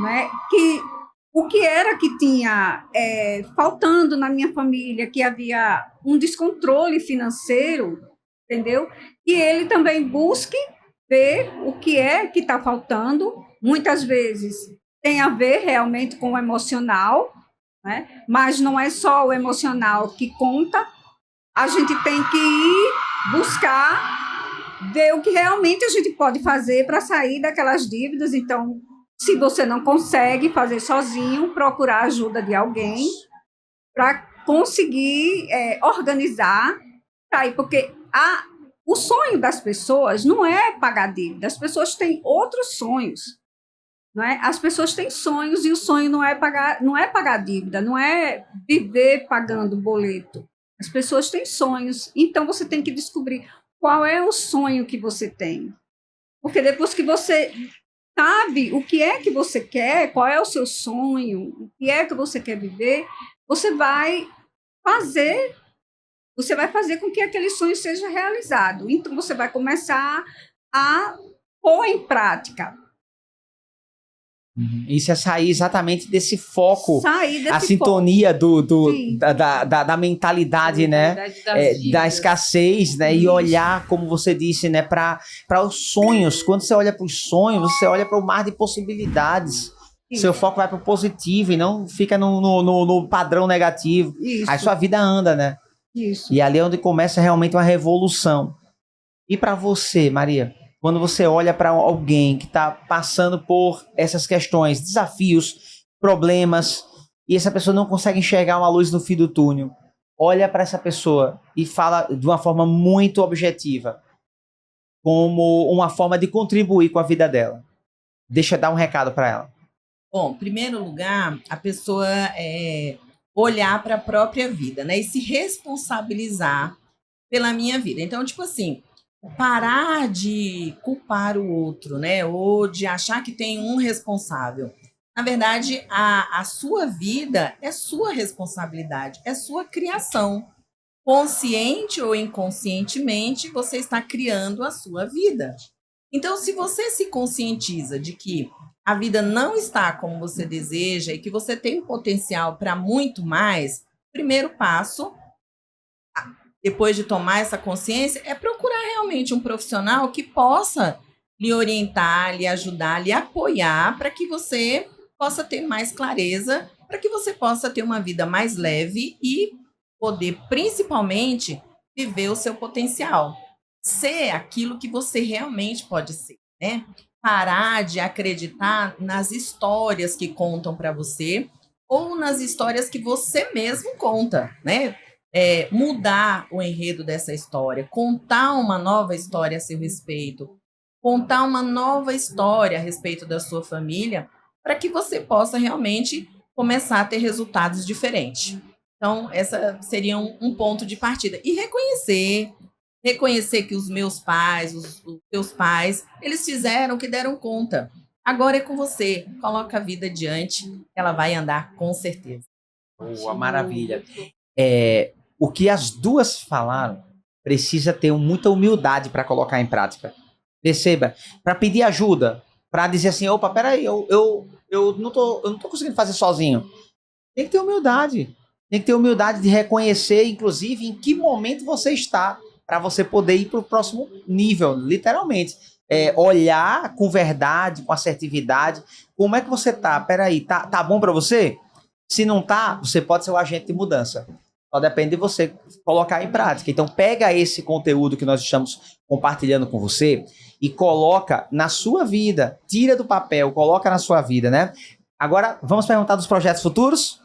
[SPEAKER 3] né, que o que era que tinha faltando na minha família, que havia um descontrole financeiro, entendeu? E ele também busque ver o que é que está faltando. Muitas vezes tem a ver realmente com o emocional, né? Mas não é só o emocional que conta. A gente tem que ir buscar, ver o que realmente a gente pode fazer para sair daquelas dívidas. Então, se você não consegue fazer sozinho, procurar ajuda de alguém para conseguir organizar, tá? Porque o sonho das pessoas não é pagar dívida, as pessoas têm outros sonhos. Não é? As pessoas têm sonhos e o sonho não é pagar dívida, não é viver pagando boleto. As pessoas têm sonhos, então você tem que descobrir qual é o sonho que você tem. Porque depois que você sabe o que é que você quer, qual é o seu sonho, o que é que você quer viver, você vai fazer com que aquele sonho seja realizado. Então você vai começar a pôr em prática.
[SPEAKER 1] Isso é sair exatamente desse foco,
[SPEAKER 3] Sair desse
[SPEAKER 1] a sintonia
[SPEAKER 3] Sim.
[SPEAKER 1] da mentalidade, né? Da escassez, né? E
[SPEAKER 3] Isso.
[SPEAKER 1] olhar, como você disse, né? Para os sonhos. Quando você olha para os sonhos, você olha para o mar de possibilidades.
[SPEAKER 3] Sim.
[SPEAKER 1] Seu foco vai para o positivo e não fica no padrão negativo.
[SPEAKER 3] Isso.
[SPEAKER 1] Aí sua vida anda, né?
[SPEAKER 3] Isso.
[SPEAKER 1] E ali é onde começa realmente uma revolução. E para você, Maria? Quando você olha para alguém que está passando por essas questões, desafios, problemas, e essa pessoa não consegue enxergar uma luz no fim do túnel, olha para essa pessoa e fala de uma forma muito objetiva, como uma forma de contribuir com a vida dela. Deixa eu dar um recado para ela.
[SPEAKER 4] Bom, em primeiro lugar, a pessoa olhar para a própria vida, né? E se responsabilizar pela minha vida. Então, tipo assim, parar de culpar o outro, né? Ou de achar que tem um responsável. Na verdade, a sua vida é sua responsabilidade, é sua criação. Consciente ou inconscientemente, você está criando a sua vida. Então, se você se conscientiza de que a vida não está como você deseja e que você tem potencial para muito mais, o primeiro passo, depois de tomar essa consciência, é procurar realmente um profissional que possa lhe orientar, lhe ajudar, lhe apoiar para que você possa ter mais clareza, para que você possa ter uma vida mais leve e poder, principalmente, viver o seu potencial. Ser aquilo que você realmente pode ser, né? parar de acreditar nas histórias que contam para você ou nas histórias que você mesmo conta, né? Mudar o enredo dessa história, contar uma nova história a seu respeito, contar uma nova história a respeito da sua família, para que você possa realmente começar a ter resultados diferentes. Então, essa seria um ponto de partida. E reconhecer que os meus pais, os teus pais, eles fizeram o que deram conta. Agora é com você. Coloca a vida adiante, ela vai andar com certeza.
[SPEAKER 1] Boa, maravilha. O que as duas falaram precisa ter muita humildade para colocar em prática. Perceba, para pedir ajuda, para dizer assim, opa, peraí, eu não tô conseguindo fazer sozinho. Tem que ter humildade. Tem que ter humildade de reconhecer, inclusive, em que momento você está, para você poder ir para o próximo nível, literalmente. Olhar com verdade, com assertividade. Como é que você tá? Peraí, tá bom para você? Se não tá, você pode ser o agente de mudança. Só depende de você colocar em prática. Então, pega esse conteúdo que nós estamos compartilhando com você e coloca na sua vida. Tira do papel, coloca na sua vida, né? Agora, vamos perguntar dos projetos futuros?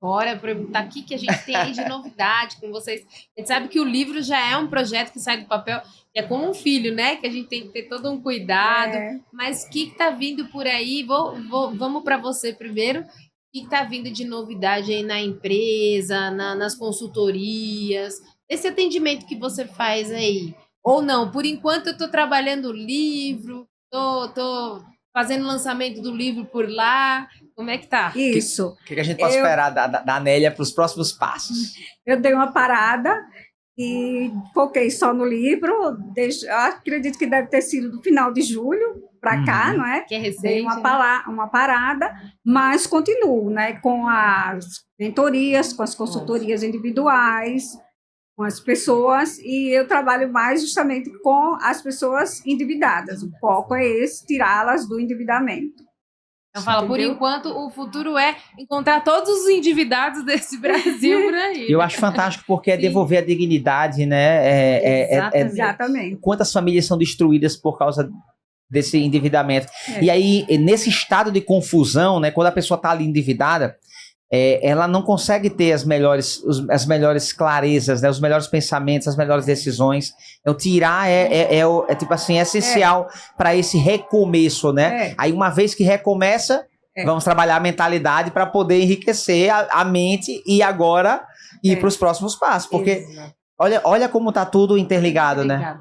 [SPEAKER 2] Bora perguntar o que a gente tem aí de novidade com vocês. A gente sabe que o livro já é um projeto que sai do papel, que é como um filho, né? Que a gente tem que ter todo um cuidado. Mas o que tá vindo por aí? Vamos para você primeiro. O que está vindo de novidade aí na empresa, nas consultorias, esse atendimento que você faz aí? Ou não, por enquanto eu estou trabalhando o livro, estou fazendo lançamento do livro por lá, como é que tá?
[SPEAKER 3] Isso.
[SPEAKER 1] O que a gente pode esperar da Anélia para os próximos passos?
[SPEAKER 3] Eu dei uma parada e foquei só no livro, acredito que deve ter sido do final de julho para cá, não é?
[SPEAKER 2] Que é recente.
[SPEAKER 3] Dei uma parada, mas continuo, né? Com as mentorias, com as consultorias individuais, com as pessoas, e eu trabalho mais justamente com as pessoas endividadas. O foco é esse, tirá-las do endividamento.
[SPEAKER 2] Então fala, por enquanto, o futuro é encontrar todos os endividados desse Brasil por aí.
[SPEAKER 1] Eu acho fantástico porque é devolver a dignidade, né?
[SPEAKER 3] Exatamente.
[SPEAKER 1] Quantas famílias são destruídas por causa desse endividamento. E aí, nesse estado de confusão, né? Quando a pessoa está ali endividada, ela não consegue ter as melhores clarezas, né, os melhores pensamentos, as melhores decisões. Então, tirar tipo assim, essencial para esse recomeço, né? Aí, uma vez que recomeça, vamos trabalhar a mentalidade para poder enriquecer a mente e agora ir para os próximos passos. Porque olha como tá tudo interligado, né?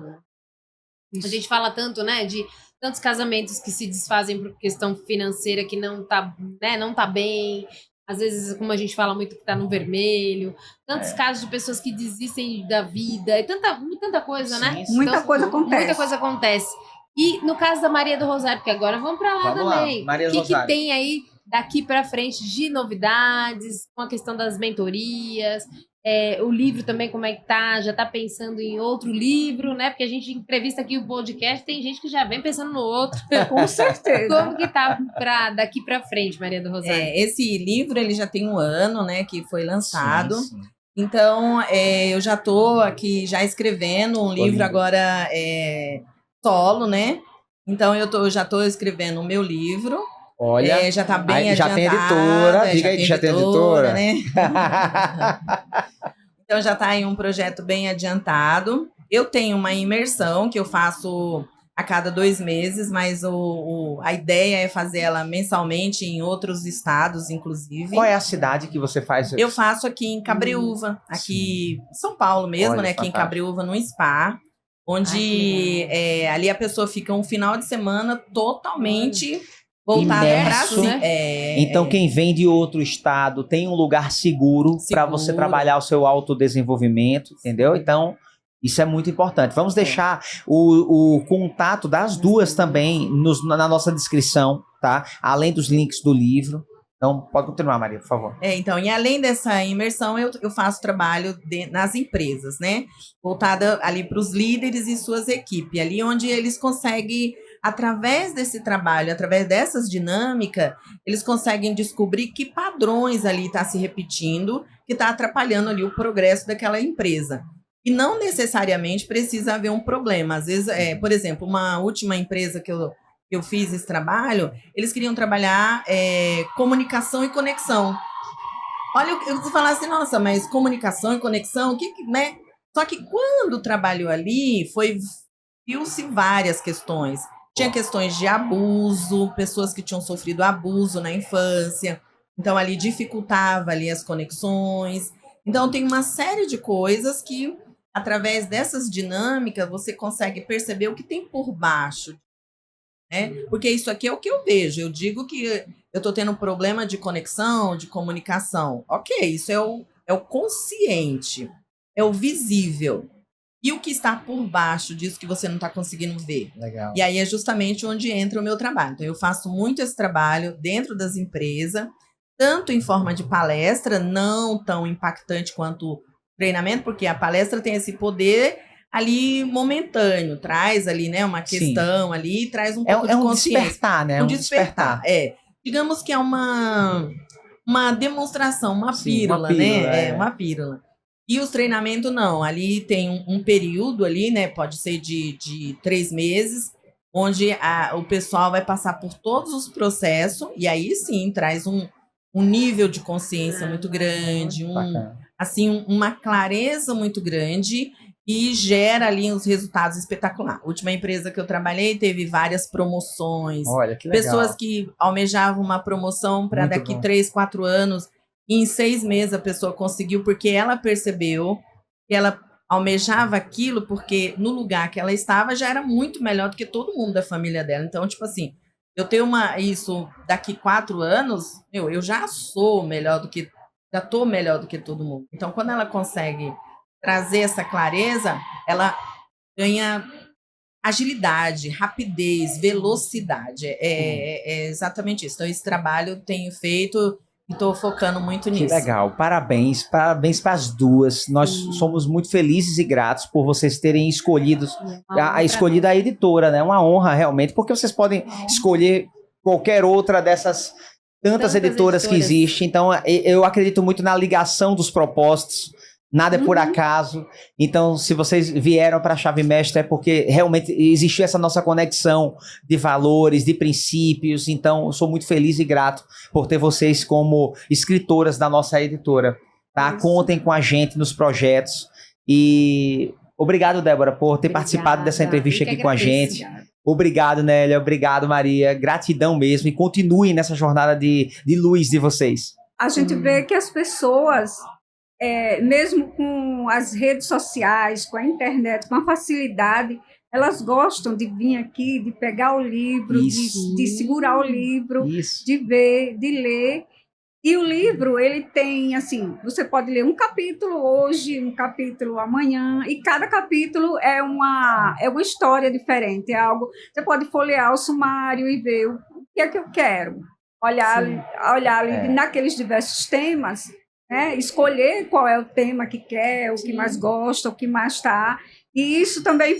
[SPEAKER 2] A gente fala tanto, né, de tantos casamentos que se desfazem por questão financeira que não tá bem. Às vezes, como a gente fala muito, que tá no vermelho. Tantos casos de pessoas que desistem da vida. É tanta coisa, né?
[SPEAKER 3] Muita coisa acontece.
[SPEAKER 2] Muita coisa acontece. E no caso da Maria do Rosário, porque agora vamos para lá também. O que tem aí daqui para frente de novidades, com a questão das mentorias? O livro também, como é que tá? Já tá pensando em outro livro, né? Porque a gente entrevista aqui o podcast, tem gente que já vem pensando no outro.
[SPEAKER 3] Com certeza.
[SPEAKER 2] Como que tá daqui pra frente, Maria do Rosário?
[SPEAKER 4] Esse livro, ele já tem 1 ano, né, que foi lançado.
[SPEAKER 1] Sim.
[SPEAKER 4] Então, eu já tô aqui já escrevendo um livro agora solo, né? Então, eu já tô escrevendo o meu livro.
[SPEAKER 1] Olha,
[SPEAKER 4] já tá bem
[SPEAKER 1] já
[SPEAKER 4] adiantado.
[SPEAKER 1] Tem editora, diga aí que já tem editora.
[SPEAKER 4] Né? Então já tá em um projeto bem adiantado. Eu tenho uma imersão que eu faço a cada 2 meses, mas a ideia é fazer ela mensalmente em outros estados, inclusive.
[SPEAKER 1] Qual é a cidade que você faz?
[SPEAKER 4] Eu faço aqui em Cabreúva, aqui em São Paulo mesmo,
[SPEAKER 1] Olha,
[SPEAKER 4] né? Aqui em Cabreúva, num spa, onde ali a pessoa fica um final de semana totalmente voltada para si.
[SPEAKER 1] Então, quem vem de outro estado tem um lugar seguro para você trabalhar o seu autodesenvolvimento, entendeu? Então, isso é muito importante. Vamos deixar o contato das duas também na nossa descrição, tá? Além dos links do livro. Então, pode continuar, Maria, por favor.
[SPEAKER 4] Então, e além dessa imersão, eu faço trabalho nas empresas, né? Voltada ali para os líderes e suas equipes. Ali onde eles conseguem, através desse trabalho, através dessas dinâmicas, eles conseguem descobrir que padrões ali estão se repetindo, que está atrapalhando ali o progresso daquela empresa. E não necessariamente precisa haver um problema. Às vezes, por exemplo, uma última empresa que eu eu fiz esse trabalho, eles queriam trabalhar comunicação e conexão. Olha, eu falar assim, nossa, mas comunicação e conexão, né? Só que quando trabalhou ali, viu-se várias questões. Tinha questões de abuso, pessoas que tinham sofrido abuso na infância, então ali dificultava ali as conexões. Então tem uma série de coisas que, através dessas dinâmicas, você consegue perceber o que tem por baixo, né? Porque isso aqui é o que eu vejo. Eu digo que eu estou tendo um problema de conexão, de comunicação. Ok, isso é o consciente, é o visível. E o que está por baixo disso que você não está conseguindo ver?
[SPEAKER 1] Legal.
[SPEAKER 4] E aí é justamente onde entra o meu trabalho. Então, eu faço muito esse trabalho dentro das empresas, tanto em forma de palestra, não tão impactante quanto treinamento, porque a palestra tem esse poder ali momentâneo, traz ali, né, uma questão ali, traz um pouco de consciência.
[SPEAKER 1] Despertar, né?
[SPEAKER 4] Um despertar. Digamos que é uma demonstração, uma pílula, né? Uma pílula. E os treinamentos não, ali tem um período ali, né? Pode ser de 3 meses, onde o pessoal vai passar por todos os processos, e aí sim traz um nível de consciência muito grande, uma clareza muito grande, e gera ali uns resultados espetaculares. A última empresa que eu trabalhei teve várias promoções.
[SPEAKER 1] Olha, que legal.
[SPEAKER 4] Pessoas que almejavam uma promoção para daqui 3, 4 anos, e em 6 meses a pessoa conseguiu, porque ela percebeu que ela almejava aquilo, porque no lugar que ela estava já era muito melhor do que todo mundo da família dela. Então, tipo assim, eu tenho isso daqui 4 anos, eu já sou melhor do que, já estou melhor do que todo mundo. Então, quando ela consegue trazer essa clareza, ela ganha agilidade, rapidez, velocidade. É exatamente isso. Então, esse trabalho eu tenho feito e estou focando muito nisso.
[SPEAKER 1] Que legal. Parabéns para as duas. Nós somos muito felizes e gratos por vocês terem escolhido a editora, né? Uma honra, realmente, porque vocês podem escolher qualquer outra dessas tantas editoras que existem. Então, eu acredito muito na ligação dos propósitos. Nada é por acaso. Então, se vocês vieram para a Chave Mestra, é porque realmente existiu essa nossa conexão de valores, de princípios. Então, eu sou muito feliz e grato por ter vocês como escritoras da nossa editora. Tá? Contem com a gente nos projetos. E obrigado, Débora, por ter participado dessa entrevista aqui com a gente. Obrigado, Nélia. Obrigado, Maria. Gratidão mesmo. E continuem nessa jornada de luz de vocês.
[SPEAKER 3] A gente vê que as pessoas... mesmo com as redes sociais, com a internet, com a facilidade, elas gostam de vir aqui, de pegar o livro, de segurar o livro, de ver, de ler. E o livro, ele tem, assim, você pode ler um capítulo hoje, um capítulo amanhã, e cada capítulo é uma história diferente, é algo... Você pode folhear o sumário e ver o que é que eu quero, olhar ali naqueles diversos temas, escolher qual é o tema que quer, o que mais gosta, o que mais está. E isso também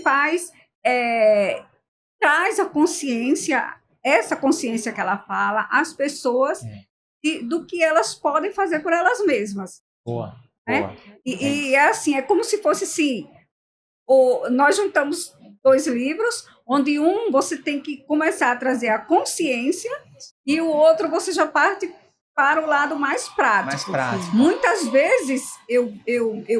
[SPEAKER 3] traz a consciência, essa consciência que ela fala, às pessoas do que elas podem fazer por elas mesmas.
[SPEAKER 1] Boa.
[SPEAKER 3] E é assim, é como se fosse assim, nós juntamos 2 livros, onde você tem que começar a trazer a consciência e o outro você já parte para o lado mais prático. Muitas vezes eu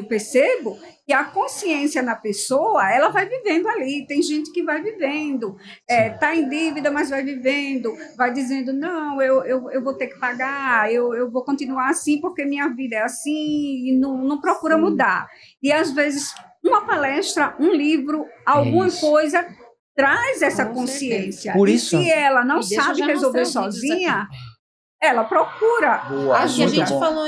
[SPEAKER 3] percebo que a consciência na pessoa, ela vai vivendo ali. Tem gente que vai vivendo, está em dívida, mas vai vivendo, vai dizendo, não, eu vou ter que pagar, eu vou continuar assim porque minha vida é assim, e não procura mudar. E às vezes uma palestra, um livro, alguma coisa traz essa consciência.
[SPEAKER 1] Por isso,
[SPEAKER 3] e se ela não sabe resolver sozinha... Ela procura ajuda.
[SPEAKER 2] A gente falou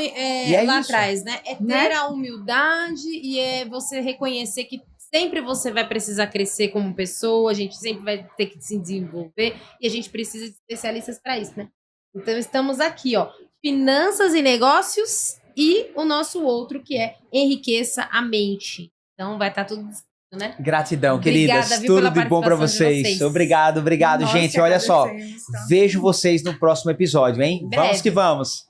[SPEAKER 2] lá atrás, né? É ter a humildade e é você reconhecer que sempre você vai precisar crescer como pessoa, a gente sempre vai ter que se desenvolver e a gente precisa de especialistas para isso, né? Então estamos aqui, ó, finanças e negócios e o nosso outro que é enriqueça a mente. Então vai estar tudo... Né?
[SPEAKER 1] Gratidão, queridas. Tudo de bom para vocês. Obrigado, gente. Olha só, vejo vocês no próximo episódio, hein? Vamos que vamos.